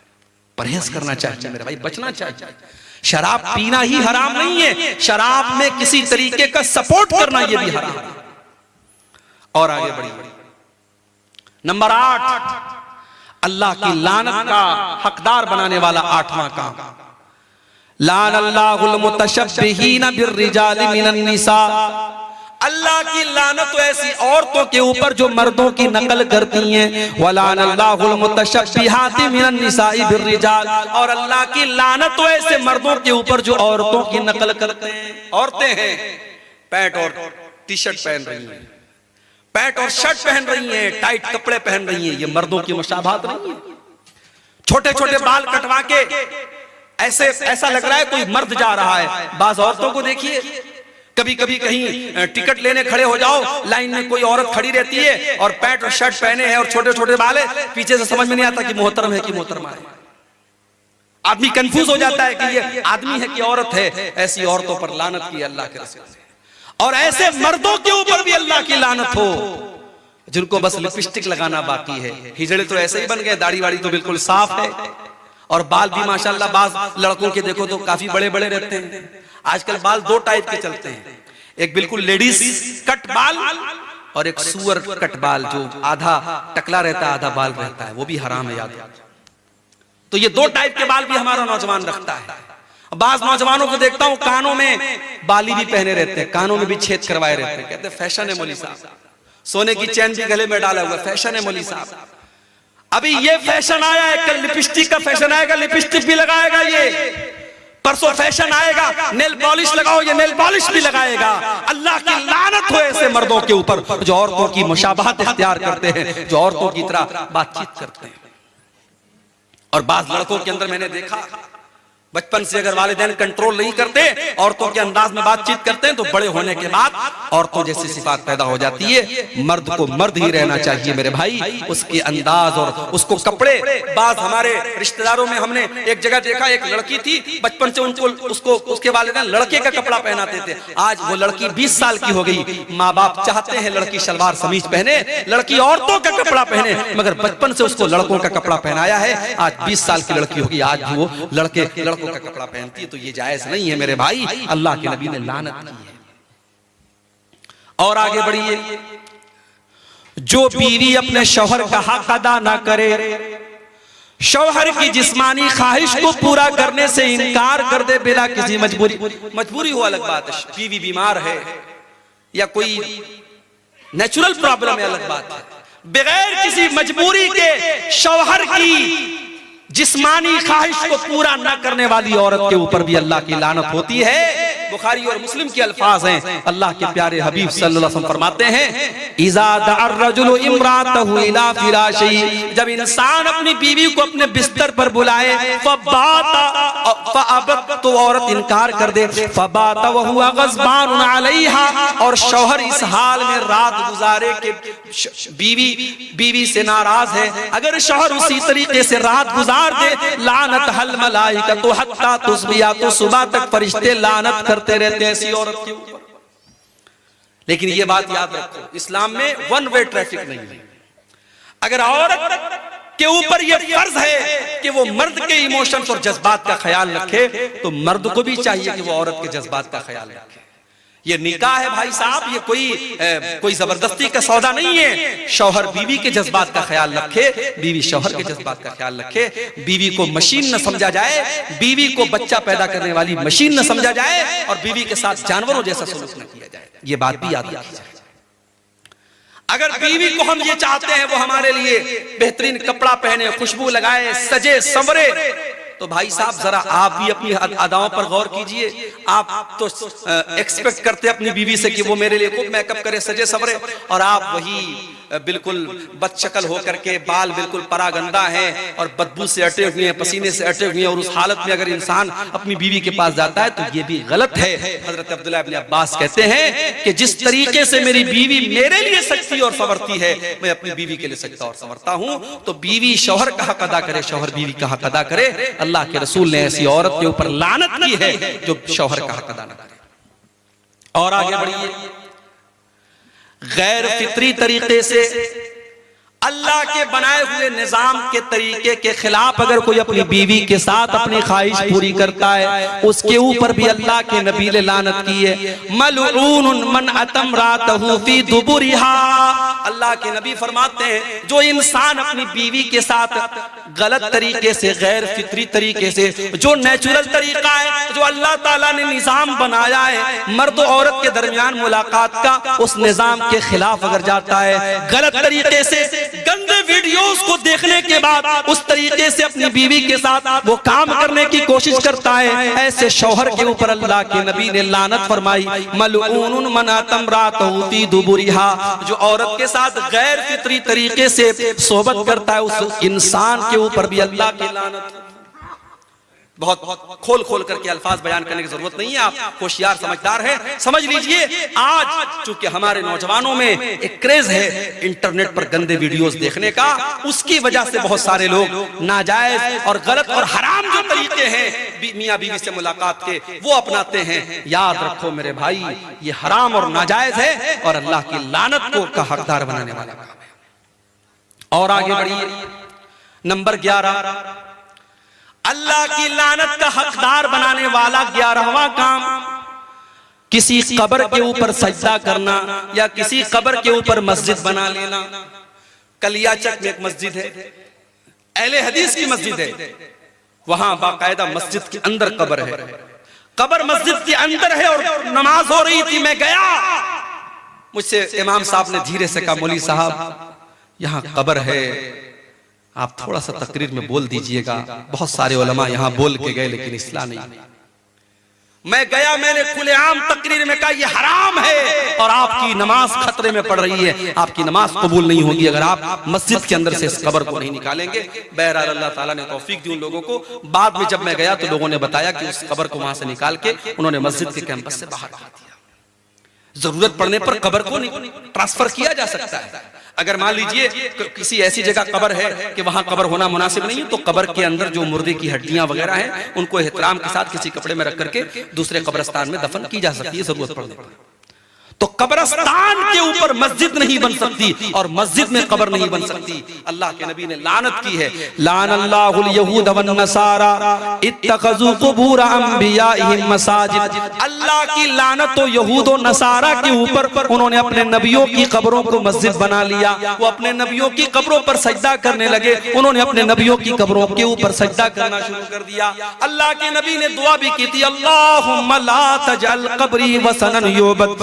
परहेज करना चाहिए मेरे भाई, बचना चाहिए। शराब पीना ही हराम नहीं है, शराब में किसी तरीके का सपोर्ट करना यह भी हराम है। और आगे बढ़िए, नंबर 8, अल्लाह की लानत का हकदार बनाने वाला 8वां काम, लान अल्लाहुल मुतशब्बिहीन बिर्रिजालि मिनन निसा, अल्लाह की लानत तो ऐसी औरतों के ऊपर जो मर्दों की नकल करती हैं। वलान अल्लाहुल मुतशब्बिहाति मिनन निसाई बिर्रिजाल, और अल्लाह की लानत तो ऐसे मर्दों के ऊपर जो औरतों की नकल करते हैं। औरतें हैं, पैंट और टी शर्ट पहन रही हैं, पैंट और शर्ट पहन रही हैं, टाइट कपड़े पहन रही हैं, ये मर्दों की मुशाबाहत नहीं है। छोटे छोटे बाल कटवा के ऐसा लग रहा है कोई मर्द जा रहा है। बाज औरतों को देखिए, कभी कभी कहीं टिकट लेने खड़े हो जाओ, लाइन में कोई औरत खड़ी रहती है और पैंट और शर्ट पहने हैं और छोटे छोटे बाल है, पीछे से समझ में नहीं आता कि मोहतरम है कि मोहतरमा है। आदमी कंफ्यूज हो जाता है कि ये आदमी है कि औरत है। ऐसी औरतों पर लानत की अल्लाह के रसूल ने, और ऐसे मर्दों के ऊपर भी अल्लाह की लानत हो जिनको बस लिपस्टिक लगाना बाकी है। हिजड़े तो ऐसे ही बन गए, दाढ़ी वाड़ी तो बिल्कुल साफ है, और बाल भी माशाल्लाह बाज लड़कों के देखो तो काफी बड़े बड़े रहते हैं। आजकल बाल 2 टाइप के चलते हैं, एक बिल्कुल लेडीज कट बाल और एक सुअर कट बाल जो आधा टकला रहता है आधा बाल रहता है, वो भी हराम है याद। तो ये 2 टाइप के बाल भी हमारा नौजवान रखता है। बाज नौजवानों को देखता हूं कानों में बाली भी पहने रहते हैं, कानों में भी छेद करवाए रहते हैं, कहते हैं फैशन है मौली साहब। सोने की चैन भी गले में डाला हुआ, फैशन है मौली साहब। अभी ये फैशन आया है, कल लिपस्टिक का फैशन आएगा, लिपस्टिक भी लगाएगा ये। परसों फैशन आएगा नेल पॉलिश लगाओ, ये नेल पॉलिश भी लगाएगा। अल्लाह की लानत हो ऐसे मर्दों के ऊपर जो औरतों की मुशाबहत इख्तियार करते हैं, जो औरतों की तरह बातचीत करते हैं। और बाज लड़कों के अंदर मैंने देखा, बचपन से अगर वालिदैन कंट्रोल नहीं करते, औरतों के अंदाज में बातचीत करते हैं, तो बड़े होने के बाद औरतों जैसी सिफात पैदा हो जाती है। मर्द को मर्द ही रहना चाहिए मेरे भाई, उसके अंदाज और उसको कपड़े। बात हमारे रिश्तेदारों में हमने एक जगह देखा, एक लड़की थी, बचपन से उसको उसके वालिदैन लड़के का कपड़ा पहनाते थे। आज वो लड़की 20 साल की हो गई, माँ बाप चाहते हैं लड़की शलवार समीज पहने, लड़की औरतों का कपड़ा पहने, मगर बचपन से उसको लड़कों का कपड़ा पहनाया है। आज 20 साल की लड़की होगी, आज भी वो लड़कों का कपड़ा पहनती है, तो ये जायज नहीं है मेरे भाई, अल्लाह के नबी ने लानत की है। और आगे बढ़िए, जो बीवी अपने शौहर का हक अदा ना करे, शौहर की जिस्मानी ख्वाहिश को पूरा करने से इनकार कर दे बिना किसी मजबूरी हो अलग बात है, बीवी बीमार है या कोई नेचुरल प्रॉब्लम है अलग बात है, बगैर किसी मजबूरी के शौहर की जिस्मानी ख्वाहिश को पूरा न करने वाली औरत के ऊपर भी अल्लाह की लानत होती है। बुखारी और मुस्लिम के अल्फाज हैं। अल्लाह के प्यारे हबीब सल्लल्लाहु अलैहि वसल्लम फरमाते हैं, इज़ा दअर रजुलु इम्रातहु इला फिराशी, जब इंसान अपनी बीवी को अपने बिस्तर पर बुलाए, फअबत, तो औरत इनकार कर दे, फबात वहुवा गज़बान अलैहा, और शौहर इस हाल में रात गुजारे कि बीवी से नाराज है। अगर शौहर उसी तरीके से रात गुजार दे, लानत हल मलाइकतु हत्ता तुस्बिया, तो सुबह तक फरिश्ते लानत करते रहते हैं ऐसी औरत के ऊपर। लेकिन ये बात याद रखो, इस्लाम में वन वे ट्रैफिक नहीं है। अगर औरत के ऊपर ये फर्ज है कि वो मर्द के इमोशंस और जज्बात का ख्याल रखे, तो मर्द को भी चाहिए कि वो औरत के जज्बात का ख्याल रखे। ये निकाह है भाई साहब, ये कोई जबरदस्ती का सौदा नहीं है। शौहर बीवी के जज्बात का ख्याल रखे, बीवी शौहर के जज्बात का ख्याल रखे। बीवी को मशीन न समझा जाए, बीवी को बच्चा पैदा करने वाली मशीन न समझा जाए, और बीवी के साथ जानवरों जैसा सलूक न किया जाए। ये बात भी याद रखी जाए। अगर बीवी को हम ये चाहते हैं वो हमारे लिए बेहतरीन कपड़ा पहने, खुशबू लगाए, सजे संवरे, तो भाई साहब जरा आप भी अपनी अदाओं पर गौर कीजिए। आप तो एक्सपेक्ट करते अपनी बीवी से कि वो मेरे लिए खूब मेकअप करे, सजे संवरे, और आप वही बिल्कुल बदशक्ल होकर के, बाल बिल्कुल परागंदा हैं और बदबू से अटे हुए हैं, पसीने से अटे हुए हैं, और उस हालत में अगर इंसान अपनी बीवी के पास जाता है तो ये भी गलत है। हजरत अब्दुल्लाह इब्न अब्बास कहते हैं कि जिस तरीके से मेरी बीवी मेरे लिए सजती और संवरती है, मैं अपनी बीवी के लिए सजता और संवरता हूं। तो बीवी शौहर का हक अदा करे, शौहर बीवी का हक अदा करे। अल्लाह के रसूल ने ऐसी औरत के ऊपर लानत की है जो शौहर का हक अदा न करे। और आगे बढ़िए, गैर फित्री तरीके से अल्लाह के बनाए हुए निजाम के तरीके के खिलाफ अगर कोई अपनी बीवी के साथ अपनी ख्वाहिश पूरी करता है, उसके ऊपर भी अल्लाह के नबी ने लानत की है। मलऊन मन अतमरातहु फी दुबुरिहा, अल्लाह के नबी फरमाते हैं जो इंसान अपनी बीवी के साथ गलत तरीके से, गैर फित्री तरीके से, जो नेचुरल तरीका है, जो अल्लाह ताला ने निजाम बनाया है मर्द औरत के दरमियान मुलाकात का, उस निजाम के खिलाफ अगर जाता है, गलत तरीके से गंदे वीडियोस को देखने के बाद उस तरीके से अपनी बीवी के साथ वो काम करने की कोशिश करता है, ऐसे शौहर के ऊपर अल्लाह के नबी ने लानत फरमाई। मलऊन मन अतमरातहु फी दुबुरिहा, जो औरत के साथ गैर फित्री तरीके से सोहबत करता है, उस इंसान के ऊपर भी अल्लाह की लानत। बहुत खोल खोल करके अल्फाज बयान करने की जरूरत नहीं है, आप होशियार समझदार हैं, समझ लीजिए। आज चूंकि हमारे नौजवानों में एक क्रेज है इंटरनेट पर गंदे वीडियोस देखने का, उसकी वजह से बहुत सारे लोग नाजायज और गलत और हराम जो तरीके हैं मियां बीवी से मुलाकात के, वो अपनाते हैं। याद रखो मेरे भाई, ये हराम और नाजायज है और अल्लाह की लानत को का हकदार बनाने वाला काम है। और आगे बढ़िए, नंबर 11, अल्लाह की लानत का हकदार बनाने वाला 11वां काम, किसी कब्र के ऊपर सजदा करना या किसी कब्र के ऊपर मस्जिद बना लेना। कलियाचक में एक मस्जिद है, अहले हदीस की मस्जिद है, वहां बाकायदा मस्जिद के अंदर कब्र है, कब्र मस्जिद के अंदर है और नमाज हो रही थी, मैं गया, मुझसे इमाम साहब ने धीरे से कहा, मौलवी साहब यहाँ कब्र है, आप थोड़ा सा तकरीर में बोल दीजिएगा। बहुत सारे उलमा यहाँ बोल के गए लेकिन इस्लाह नहीं। मैं गया, मैंने खुलेआम तकरीर में कहा ये हराम है और आपकी नमाज खतरे में पड़ रही है, आपकी नमाज कबूल नहीं होगी अगर आप मस्जिद के अंदर से इस कब्र को नहीं निकालेंगे। बहरहाल अल्लाह ताला ने तौफीक दी उन लोगों को। बाद में जब मैं गया तो लोगों ने बताया कि उस कब्र को वहां से निकाल के उन्होंने मस्जिद के कैंपस से बाहर कर दिया। जरूरत पड़ने पर कब्र को ट्रांसफर किया जा सकता है। अगर मान लीजिए किसी ऐसी जगह कब्र है कि वहां कब्र होना मुनासिब नहीं है, तो कब्र के अंदर जो मुर्दे की हड्डियां वगैरह हैं उनको एहतराम के साथ किसी कपड़े में रख करके दूसरे कब्रिस्तान में दफन की जा सकती है जरूरत पड़ने पर। तो कब्रिस्तान के ऊपर मस्जिद नहीं बन सकती और मस्जिद में कब्र नहीं बन सकती। अल्लाह के नबी ने लानत की है, लानल्लाहुल यहूद वन नसारा इत्तखज़ू कुबूर अंबियाइहिम मसाजिद। अल्लाह की लानत तो यहूद और नसारा के ऊपर, उन्होंने अपने नबियों की कब्रों को मस्जिद बना लिया, वो अपने नबियों की कब्रों पर सजदा करने लगे, उन्होंने अपने नबियों की कब्रों के ऊपर सजदा करना शुरू कर दिया। अल्लाह के नबी ने दुआ भी की थी, अल्लाहुम्मा ला तजअल कब्री वसनन युबद,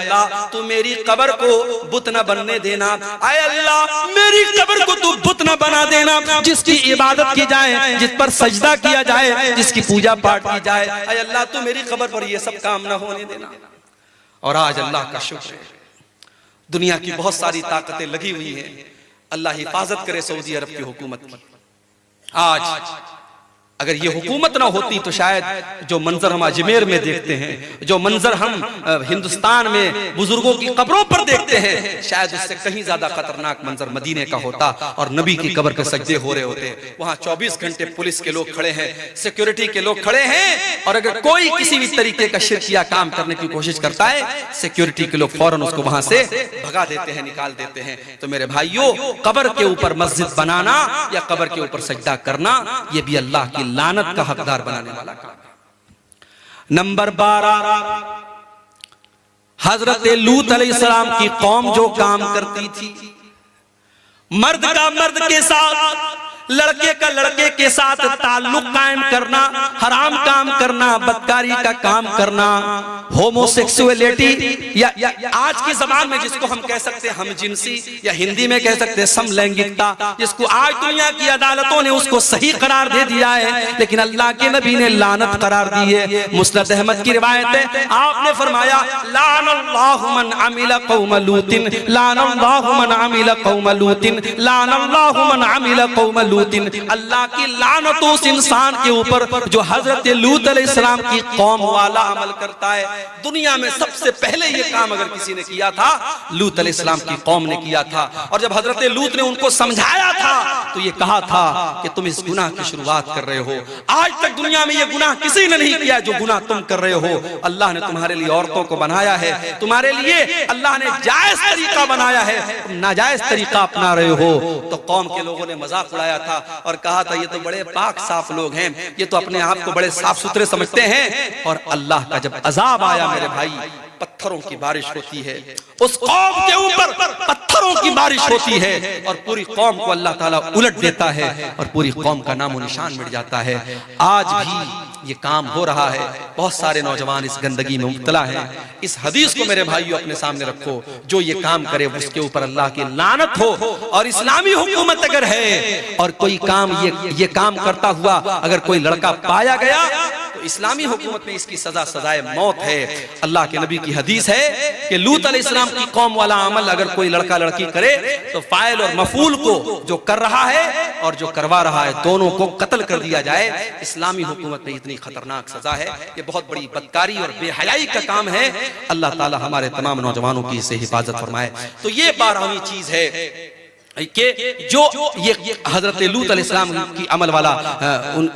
अल्लाह तू मेरी कब्र को बुत न बनने देना, आय अल्लाह मेरी कब्र को तू बुत न बना देना, जिसकी इबादत की जाए, जिस पर सजदा किया जाए, जिसकी पूजा पाठ की जाए, आय अल्लाह तू मेरी कब्र पर ये सब काम न होने देना। और आज अल्लाह का शुक्र है, दुनिया की बहुत सारी ताकतें लगी हुई हैं, अल्लाह हिफाजत करे सऊदी अरब की हुकूमत की। आज अगर ये हुकूमत ना होती तो शायद जो मंजर हम अजमेर में देखते हैं, जो मंजर हम हिंदुस्तान में बुजुर्गों की कब्रों पर देखते हैं, शायद उससे कहीं ज्यादा खतरनाक मंजर मदीने का होता और नबी की कब्र पे सजदे हो रहे होते। वहां 24 घंटे पुलिस के लोग खड़े हैं, सिक्योरिटी के लोग खड़े हैं, और अगर कोई किसी भी तरीके का शिरकिया काम करने की कोशिश करता है, सिक्योरिटी के लोग फौरन उसको वहां से भगा देते हैं, निकाल देते हैं। तो मेरे भाइयों, कब्र के ऊपर मस्जिद बनाना या कब्र के ऊपर सजदा करना, यह भी अल्लाह की लानत का हकदार बनाने वाला काम है। नंबर 12, हजरत लूत अलैहिस्सलाम की कौम जो काम करती थी, मर्द का मर्द के साथ, लड़के का लड़के के साथ ताल्लुक कायम करना, हराम काम करना, बदकारी का काम करना, होमोसेक्सुअलिटी या आज के जमाने में जिसको हम कह सकते हैं हमजिनसी, या हिंदी में कह सकते हैं समलैंगिकता, जिसको आज दुनिया की अदालतों ने उसको सही करार दे दिया है, लेकिन अल्लाह के नबी ने लानत करार दी है। मुस्नद अहमद की रिवायत है, आपने फरमाया लानल्लाहु मन अमिला कौम लूतिन, लानल्लाहु मन अमिला कौम लूतिन, लानल्लाहु मन अमिला कौम लूतिन। अल्लाह की लानत उस इंसान के ऊपर जो हजरत लूत अलैहिस्सलाम की कौम वाला अमल करता है। दुनिया में सबसे पहले ये काम अगर किसी ने किया था, लूत अलैहिस्सलाम की कौम ने किया था। और जब हजरत लूत ने उनको समझाया था तो ये कहा था कि तुम इस गुनाह की शुरुआत कर रहे हो, आज तक दुनिया में ये गुनाह किसी ने नहीं किया जो गुनाह तुम कर रहे हो। अल्लाह ने तुम्हारे लिए औरतों को बनाया है, तुम्हारे लिए अल्लाह ने जायज तरीका बनाया है, तुम नाजायज तरीका अपना रहे हो। तो कौम के लोगों ने मजाक उड़ाया था और कहा था ये तो बड़े पाक साफ लोग हैं, ये तो अपने आप को बड़े साफ सुथरे समझते हैं। और अल्लाह का जब अजाब आया मेरे भाई, पत्थरों की बारिश होती है, उस कौम के ऊपर पत्थरों की बारिश होती है और पूरी कौम को अल्लाह ताला उलट देता है और पूरी कौम का नामो निशान मिट जाता है। आज भी ये काम हो रहा है, बहुत सारे नौजवान इस गंदगी में मुब्तला हैं। इस हदीस को मेरे भाइयों अपने सामने रखो, जो ये काम करे उसके ऊपर अल्लाह की लानत हो। और इस्लामी हुकूमत अगर है और कोई काम ये काम करता हुआ अगर कोई लड़का पाया गया तो इस्लामी हुकूमत में इसकी सजा सजाए मौत है। अल्लाह के नबी की हदीस है कि लूत अलैहिस्सलाम की कौम वाला अमल अगर कोई लड़का लड़की करे तो फाइल और मफूल को, जो कर रहा है और जो करवा रहा है, दोनों को कत्ल कर दिया जाए। इस्लामी हुकूमत में इतनी खतरनाक सजा है, ये बहुत बड़ी बदकारी और बेहयाई का काम है। अल्लाह ताला हमारे तमाम नौजवानों की इससे हिफाजत फरमाए। तो ये 12वीं चीज है कि जो ये हजरत लूत अलैहिस्सलाम की अमल वाला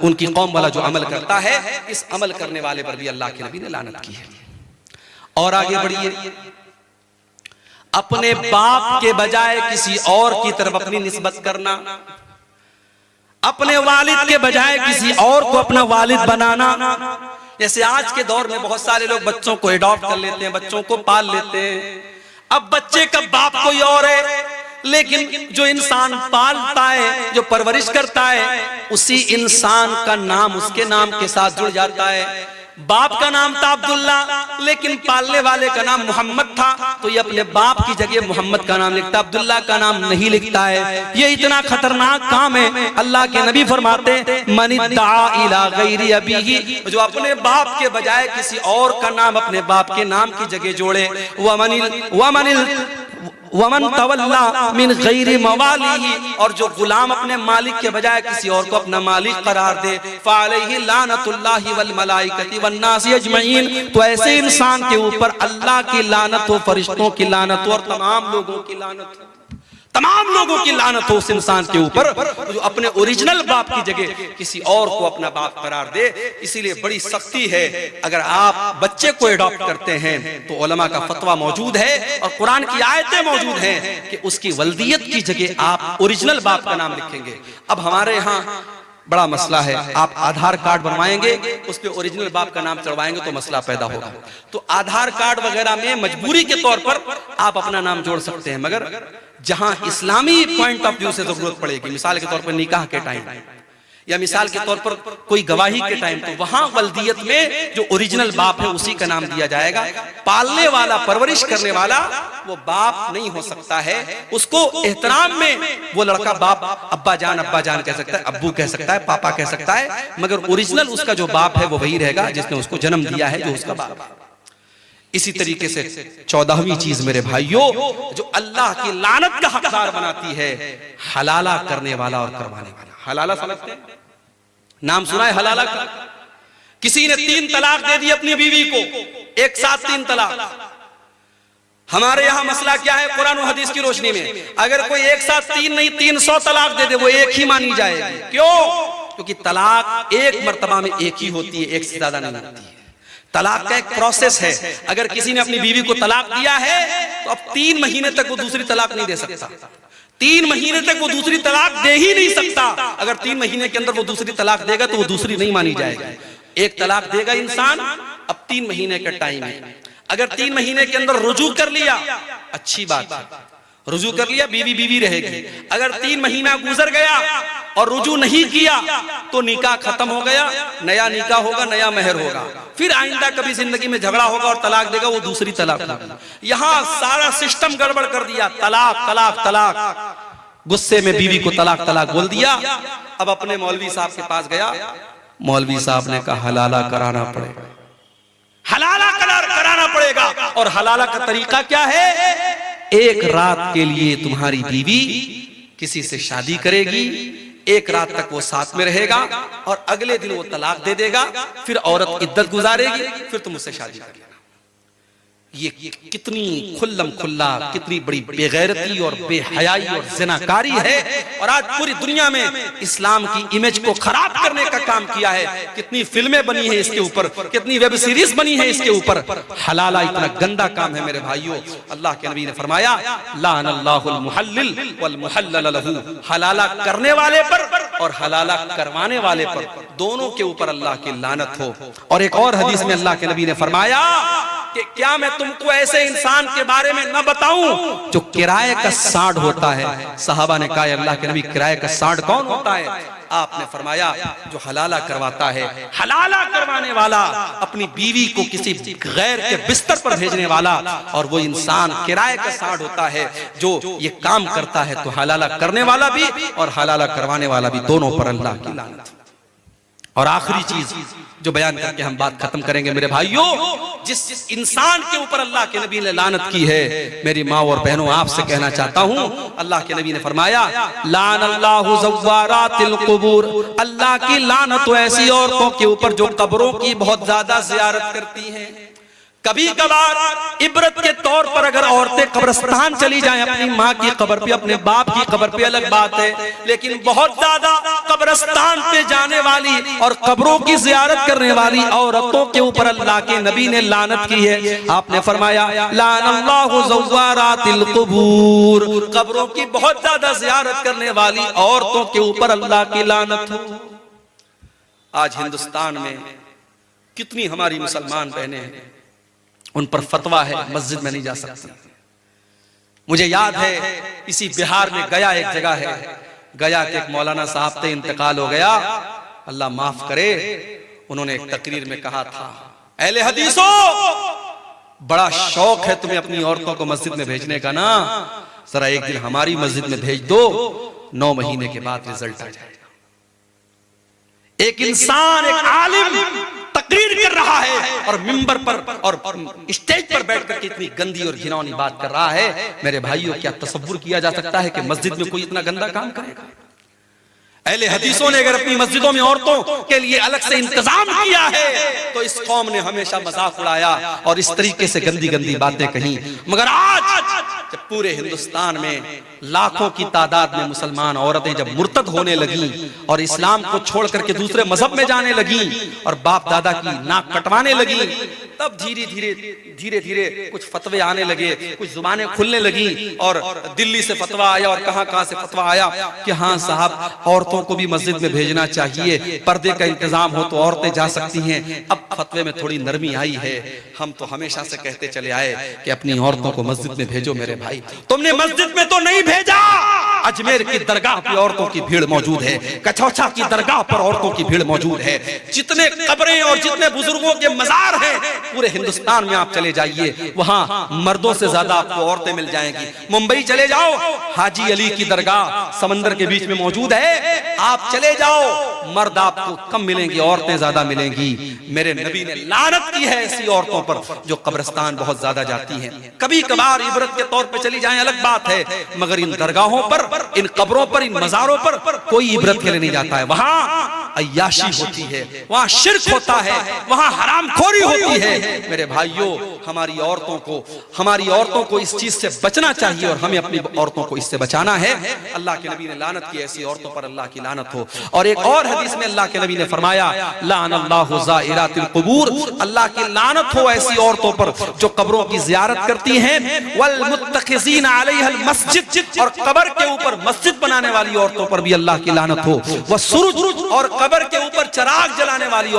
उनकी कौम वाला जो अमल करता है, इस अमल करने वाले पर भी अल्लाह के नबी ने लानत की है। और आगे बढ़िए, अपने बाप के बजाय किसी और की तरफ अपनी निस्बत करना, अपने वालिद के बजाय किसी और को अपना वालिद बनाना। जैसे आज के दौर में बहुत सारे लोग बच्चों को एडॉप्ट कर लेते हैं, बच्चों को पाल लेते हैं। अब बच्चे का बाप कोई और है, लेकिन जो इंसान पालता है, जो परवरिश करता है, उसी इंसान का नाम उसके नाम के साथ जुड़ जाता है। बाप का नाम था अब्दुल्ला, लेकिन पालने वाले का नाम मोहम्मद था, तो ये अपने बाप की जगह मोहम्मद का नाम लिखता, अब्दुल्ला का नाम नहीं लिखता है। ये इतना खतरनाक काम है। अल्लाह के नबी फरमाते मन इद्दा इला गैरि अबीही, जो अपने बाप के बजाय किसी और का नाम अपने बाप के नाम की जगह जोड़े, वमन तवल्ला मिन गैरि मवालिही, और जो गुलाम अपने मालिक के बजाय किसी और को अपना मालिक करार दे, फ़अलैहि लानतुल्लाहि वल मलाइकति वन नासि अजमईन, तो ऐसे इंसान के ऊपर अल्लाह की लानत हो, फरिश्तों की लानत हो और तमाम लोगों की लानत हो। तमाम लोगों की लानत हो उस इंसान के ऊपर जो अपने ओरिजिनल बाप की जगह किसी और को अपना बाप करार दे। इसीलिए बड़ी सख्ती है। अगर आप बच्चे को एडॉप्ट करते हैं तो उलमा का फतवा मौजूद है और कुरान की आयतें मौजूद हैं कि उसकी वल्दियत की जगह आप ओरिजिनल बाप का नाम लिखेंगे। अब हमारे यहाँ बड़ा मसला है, आप आधार कार्ड बनवाएंगे, उस पे ओरिजिनल बाप का नाम चढ़वाएंगे तो मसला पैदा होगा। तो आधार कार्ड वगैरह में मजबूरी के तौर पर आप अपना नाम जोड़ सकते हैं, मगर जहां इस्लामी पॉइंट ऑफ व्यू से जरूरत पड़ेगी, मिसाल के तौर पर निकाह के टाइम या मिसाल के तौर पर कोई गवाही के टाइम, तो वहां वल्दियत में जो ओरिजिनल बाप है उसी का नाम दिया जाएगा। पालने वाला, परवरिश करने वाला वो बाप नहीं हो सकता है। उसको एहतराम में वो लड़का बाप, अब्बा जान कह सकता है, अब्बू कह सकता है, पापा कह सकता है, मगर ओरिजिनल उसका जो बाप है वो वही रहेगा जिसने उसको जन्म दिया है, जो उसका बाप है। इसी तरीके से 14वीं चीज मेरे भाइयों, जो अल्लाह की लानत का हकदार बनाती है, हलाला करने वाला और करवाने वाला। हलाला समझते हैं? नाम सुना है हलाला का? किसी ने 3 तलाक दे दी अपनी बीवी को, एक साथ 3 तलाक। हमारे यहां मसला क्या है? कुरान और हदीस की रोशनी में अगर कोई एक साथ 3 नहीं 300 तलाक दे दे, वो एक ही मानी जाएगी। क्यों? क्योंकि तलाक एक मर्तबा में एक ही होती है, एक से ज्यादा नहीं होती है। तलाक का एक प्रोसेस है। अगर किसी ने अपनी बीवी को तलाक दिया है तो अब 3 महीने तक वो दूसरी तलाक नहीं दे सकता। 3 महीने तक वो दूसरी तलाक दे ही नहीं सकता। अगर 3 महीने के अंदर वो दूसरी तलाक देगा तो वो दूसरी नहीं मानी जाएगी। एक तलाक देगा इंसान, अब 3 महीने का टाइम है। अगर 3 महीने के अंदर रुजू कर लिया, अच्छी बात है, रुजू कर लिया, बीवी बीवी रहेगी। अगर 3 महीना गुजर गया और रुजू नहीं किया तो निकाह खत्म हो गया, नया निकाह होगा, नया मेहर होगा, फिर आइंदा कभी जिंदगी में झगड़ा होगा और तलाक देगा, वो दूसरी तलाक होगी। यहाँ सारा सिस्टम गड़बड़ कर दिया, तलाक तलाक तलाक। गुस्से में बीवी को तलाक तलाक बोल दिया। अब अपने मौलवी साहब के पास गया, मौलवी साहब ने कहा हलाला कराना पड़ेगा, हलाला कराना पड़ेगा। और हलाला का तरीका क्या है? एक रात के लिए तुम्हारी बीवी किसी से शादी करेगी, एक रात तक वो साथ में रहेगा और अगले दिन वो तलाक दे देगा, फिर औरत इद्दत गुजारेगी, फिर तुम उससे शादी कर लेना। ये कितनी खुल्लम खुल्ला, कितनी बड़ी बेगैरती और बेहयाई और ज़िनाकारी है। और आज पूरी दुनिया में इस्लाम की इमेज को खराब करने का काम किया है। कितनी फिल्में बनी है इसके ऊपर, कितनी वेब सीरीज बनी है इसके ऊपर। हलाला इतना गंदा काम है मेरे भाइयों। अल्लाह के नबी ने फरमाया, लानल्लाहुल मुहल्लिल वल मुहल्लल लहू। हलाला करने वाले पर और हलाला करवाने वाले पर, दोनों के ऊपर अल्लाह की लानत हो। और एक और हदीस में अल्लाह के नबी ने फरमाया कि क्या मैं तुमको ऐसे इंसान के बारे में न बताऊं जो किराए का सांड होता है? सहाबा ने कहा, अल्लाह के नबी, किराए का सांड कौन होता है? आपने फरमाया, जो हलाला करवाता है। हलाला करवाने वाला अपनी बीवी को किसी गैर के बिस्तर पर भेजने वाला, और वो इंसान किराए का सांड होता है जो ये काम करता है। तो हलाला करने वाला भी और हलाला करवाने वाला भी, दोनों पर अल्लाह की लानत। और आखिरी चीज जो बयान करके हम बात खत्म करेंगे मेरे भाइयों, जिस इंसान के ऊपर अल्लाह के नबी ने लानत की है, मेरी माँ और बहनों आपसे कहना चाहता हूँ, अल्लाह के नबी ने फरमाया, लानल्लाहु ज़व्वारातिल क़ुबूर। अल्लाह की लानत तो ऐसी औरतों के ऊपर जो कब्रों की बहुत ज्यादा ज़ियारत करती हैं। कभी कभार इबरत के तौर पर अगर औरतें कब्रिस्तान चली जाएं, अपनी माँ की कब्र पे, अपने बाप की कब्र पे, अलग बात है, लेकिन बहुत ज्यादा कब्रिस्तान पे जाने वाली और कब्रों की जियारत करने वाली औरतों के ऊपर अल्लाह के नबी ने लानत की है। आपने फरमाया, लानल्लाहु ज़व्वारातिल क़ुबूर। कब्रों की बहुत ज्यादा जियारत करने वाली औरतों के ऊपर अल्लाह की लानत हो। आज हिंदुस्तान में कितनी हमारी मुसलमान बहनें हैं, उन पर फतवा है मस्जिद में नहीं जा सकती। मुझे याद है इसी बिहार में गया एक जगह है, गया के एक मौलाना साहब से इंतकाल हो गया, अल्लाह माफ करे। उन्होंने एक तकरीर में कहा था, अहले हदीसो, बड़ा शौक है तुम्हें अपनी औरतों को मस्जिद में भेजने का ना, जरा एक दिन हमारी मस्जिद में भेज दो, 9 महीने के बाद रिजल्ट आ जाएगा। एक इंसान, एक आलिम तकरीर कर रहा है और मिंबर पर और स्टेज पर बैठकर के इतनी गंदी और घिनौनी बात कर रहा है। मेरे भाइयों, क्या तसव्वुर किया जा सकता है कि मस्जिद में कोई इतना गंदा काम करेगा? अहले हदीसों ने अगर अपनी मस्जिदों में औरतों के लिए अलग से इंतजाम किया है तो इस कौम ने हमेशा मजाक उड़ाया और इस तरीके से गंदी गंदी बातें कही। मगर आज जब पूरे हिंदुस्तान में लाखों की तादाद में मुसलमान औरतें जब मुर्तद होने लगी और इस्लाम को छोड़ करके दूसरे मजहब में जाने लगी और बाप दादा की नाक कटवाने लगी, तब धीरे धीरे कुछ फतवे आने लगे, कुछ जुबानें खुलने लगी और दिल्ली से फतवा आया और कहां से फतवा आया कि हाँ साहब, औरतों को भी मस्जिद में भेजना चाहिए, पर्दे का इंतजाम हो तो औरतें जा सकती हैं। अब फतवे में थोड़ी नरमी आई है। हम तो हमेशा से कहते चले आए कि अपनी औरतों को मस्जिद में भेजो। मेरे भाई, तुमने मस्जिद में तो नहीं भेजा, अजमेर की दरगाह पर औरतों की भीड़ मौजूद है, कचौचा की दरगाह पर औरतों की भीड़ मौजूद है। जितने कब्रें और जितने बुजुर्गों के मजार हैं पूरे हिंदुस्तान में आप चले जाइए, वहां मर्दों से ज्यादा आपको औरतें मिल जाएंगी। मुंबई चले जाओ, हाजी अली की दरगाह समंदर के बीच में मौजूद है, आप चले जाओ, मर्द आपको कम मिलेंगे, औरतें ज्यादा मिलेंगी। मेरे नबी ने लानत की है ऐसी औरतों पर जो कब्रिस्तान बहुत ज्यादा जाती हैं। कभी कभार इबरत के तौर पे चली जाएं अलग बात है, मगर इन दरगाहों पर, इन कब्रों पर, इन मजारों पर कोई इबरत के लिए नहीं जाता है। वहां अय्याशी होती है, वहां शिर्क होता है, वहां हरामखोरी होती है। मेरे भाइयों, हमारी औरतों को इस चीज से बचना चाहिए और हमें अपनी औरतों को इससे बचाना है। अल्लाह के नबी ने लानत की ऐसी औरतों पर, अल्लाह की लानत हो। और एक और हदीस में अल्लाह के नबी ने फरमाया, लानल्लाहु ज़ाइरातिल क़ुबूर, अल्लाह की लानत हो ऐसी औरतों पर जो कब्रों की ज़ियारत करती हैं, वल मुत्तखिज़ीना अलैहल मस्जिद, और कब्र के ऊपर मस्जिद बनाने वाली औरतों पर भी अल्लाह की लानत हो। व सुरुज, और कब्र के ऊपर चिराग जलाने वाली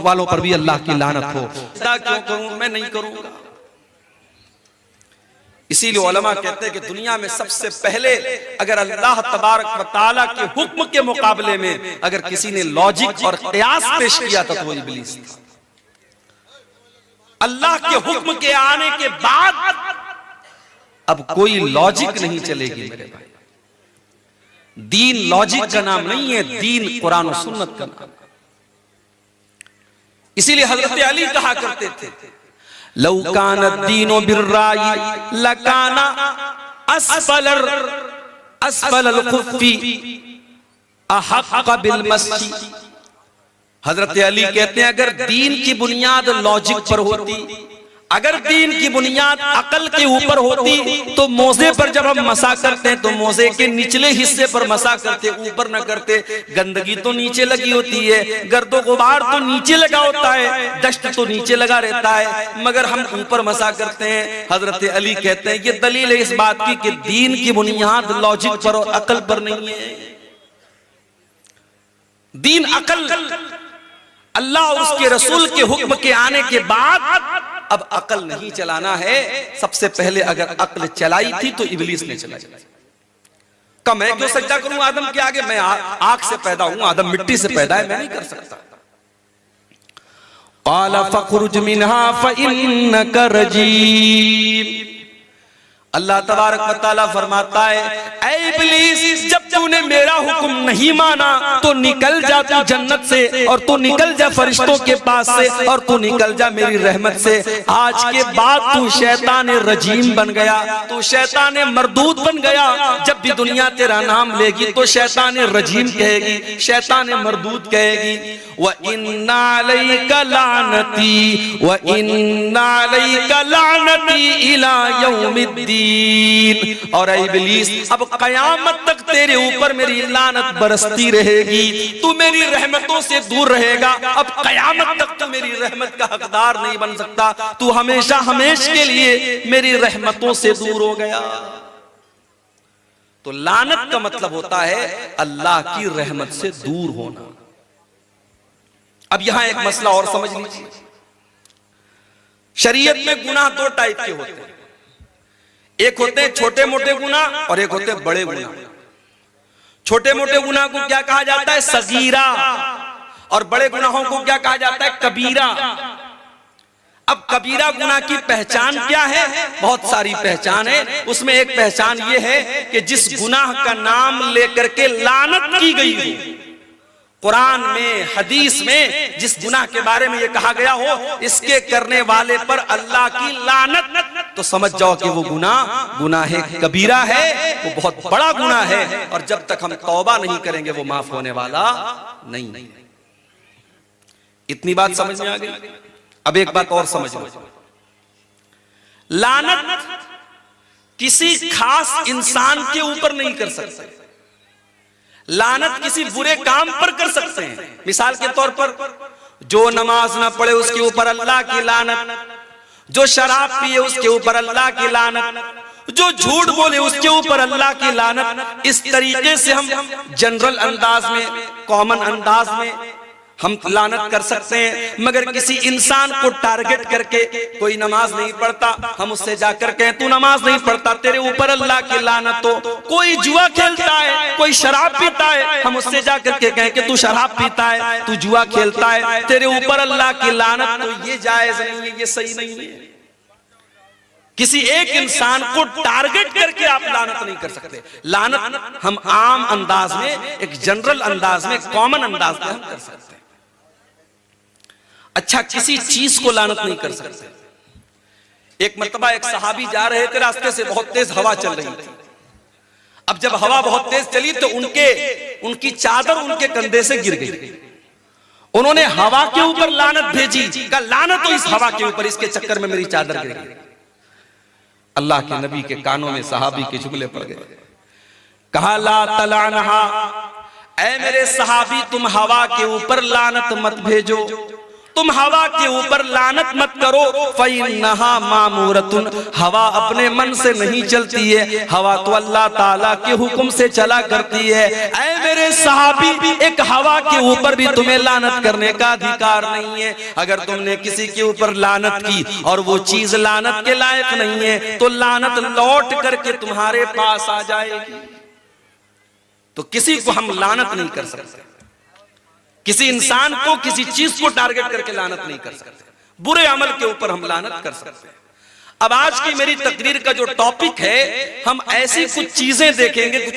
वालों पर भी अल्लाह की लानत हो। क्यों करूं, मैं नहीं करूंगा। इसीलिए उलमा कहते हैं कि दुनिया में सबसे पहले अगर अल्लाह तबारक व तआला के हुक्म के मुकाबले में अगर किसी ने लॉजिक और क़यास पेश किया था तो वो इब्लीस था। अल्लाह के हुक्म के आने के बाद अब कोई लॉजिक नहीं चलेगी मेरे भाई। दीन लॉजिक का नाम नहीं है, दीन कुरान और सुन्नत का नाम। इसीलिए हजरत अली कहा करते थे, लौ कान दीनो बिर्राई लकाना अस्फलल खुफ्फी अहक्क बिल मस्सी। हजरत अली कहते हैं अगर दीन की बुनियाद लॉजिक पर होती, अगर दीन की बुनियाद अकल के ऊपर होती तो मोजे पर जब हम मसा करते हैं तो मोजे के निचले हिस्से पर मसा करते, ऊपर न करते। गंदगी तो नीचे लगी होती है, गर्दो गुबार तो नीचे लगा होता है, डस्ट तो नीचे लगा रहता है, मगर हम ऊपर मसा करते हैं। हजरत अली कहते हैं ये दलील है इस बात की कि दीन की बुनियाद लॉजिक पर और अकल पर नहीं है। दीन अकल, अल्लाह और उसके रसूल के हुक्म के आने के बाद अब अकल नहीं चलाना है। सबसे पहले अगर अकल चलाई थी तो इब्लीस ने चलाई। कब मैं क्यों सजदा करूं आदम के आगे? मैं आग से पैदा हूं, आदम मिट्टी से पैदा है, मैं नहीं कर सकता। क़ाल फ़ख़्रुज मिन्हा फ़इन्नका रजीम। अल्लाह तबारक व तआला फरमाता है, ऐ इब्लीस जब तूने मेरा हुक्म नहीं माना तो निकल जा तू जन्नत से, और तू निकल जा फरिश्तों के पास से, और तू निकल जा मेरी रहमत से। आज के बाद तू शैतान रजीम बन गया, तू शैतान मरदूद बन गया। जब भी दुनिया तेरा नाम लेगी तो शैतान रजीम कहेगी, शैतान मरदूद कहेगी। व इन्ना अलैका लानती व इन्ना अलैका लानती इला यौमिद्दीन। और इब्लीस अब कयामत तक तेरे ऊपर मेरी लानत बरसती रहेगी, तू मेरी रहमतों से दूर रहेगा। अब कयामत तक तू मेरी रहमत का हकदार नहीं बन सकता, तू हमेशा हमेशा के लिए मेरी रहमतों से दूर हो गया। तो लानत का मतलब होता है अल्लाह की रहमत से दूर होना। अब यहां एक मसला और समझ लीजिए, शरीयत में गुनाह दो टाइप के होते हैं, एक होते हैं छोटे मोटे गुनाह और एक होते हैं बड़े गुनाह। छोटे मोटे गुनाह को क्या कहा जाता है? सगीरा। और बड़े गुनाहों को क्या कहा जाता है? कबीरा। अब कबीरा गुनाह की पहचान क्या है? बहुत सारी पहचान है। उसमें एक पहचान ये है कि जिस गुनाह का नाम लेकर के लानत की गई हो, कुरान में हदीस में जिस गुनाह के बारे में ये कहा गया हो इसके करने वाले पर अल्लाह की लानत, तो समझ जाओ कि वो गुनाह कबीरा है, वो बहुत बड़ा गुनाह है। और जब तक हम तौबा नहीं करेंगे वो माफ होने वाला नहीं। इतनी बात समझ में आ गई। अब एक बात और समझ लो, लानत किसी खास इंसान के ऊपर नहीं कर सकते, लानत किसी बुरे काम पर कर सकते हैं। मिसाल के तौर पर जो नमाज ना पढ़े उसके ऊपर अल्लाह की लानत, जो शराब पिए उसके ऊपर अल्लाह की लानत, जो झूठ बोले उसके ऊपर अल्लाह की लानत। इस तरीके से हम जनरल अंदाज में, कॉमन अंदाज में हम लानत कर सकते हैं, मगर किसी इंसान को टारगेट करके कोई नमाज नहीं पढ़ता, हम उससे जाकर कहें तू नमाज नहीं पढ़ता, तेरे ऊपर अल्लाह की लानत हो। कोई जुआ खेलता है, कोई शराब पीता है, हम उससे जाकर के कहें कि तू शराब पीता है, तू जुआ खेलता है, तेरे ऊपर अल्लाह की लानत, तो ये जायज नहीं है, ये सही नहीं है। किसी एक इंसान को टारगेट करके आप लानत नहीं कर सकते। लानत हम आम अंदाज में, एक जनरल अंदाज में, कॉमन अंदाज में हम कर सकते हैं। अच्छा, किसी चीज को लानत नहीं कर सकते। एक मर्तबा एक सहाबी जा रहे थे, रास्ते से बहुत तेज हवा चल रही थी। अब जब हवा बहुत तेज चली तो उनकी चादर उनके कंधे से गिर गई। उन्होंने हवा के ऊपर लानत भेजी, कहा लानत तो इस हवा के ऊपर, इसके चक्कर में मेरी चादर गिर गई। अल्लाह के नबी के कानों में सहाबी के जुमले पड़ गए। कहा ला तलानहा, ऐ मेरे सहाबी तुम हवा के ऊपर लानत मत भेजो, तुम हवा के ऊपर लानत मत करो। फ़इन्नहा मामूरतुन, हवा अपने मन से नहीं चलती है, हवा तो अल्लाह ताला के हुक्म से चला करती है। ऐ मेरे सहाबी, एक हवा के ऊपर भी तुम्हें लानत करने का अधिकार नहीं है। अगर तुमने किसी के ऊपर लानत की और वो चीज लानत के लायक नहीं है, तो लानत लौट करके तुम्हारे पास आ जाएगी। तो किसी को हम लानत नहीं कर सकते, किसी इंसान को, किसी चीज को टारगेट करके लानत नहीं कर सकते। बुरे अमल के ऊपर हम लानत कर सकते हैं। अब आज की मेरी तकरीर का जो टॉपिक है, हम ऐसी कुछ चीजें देखेंगे, कुछ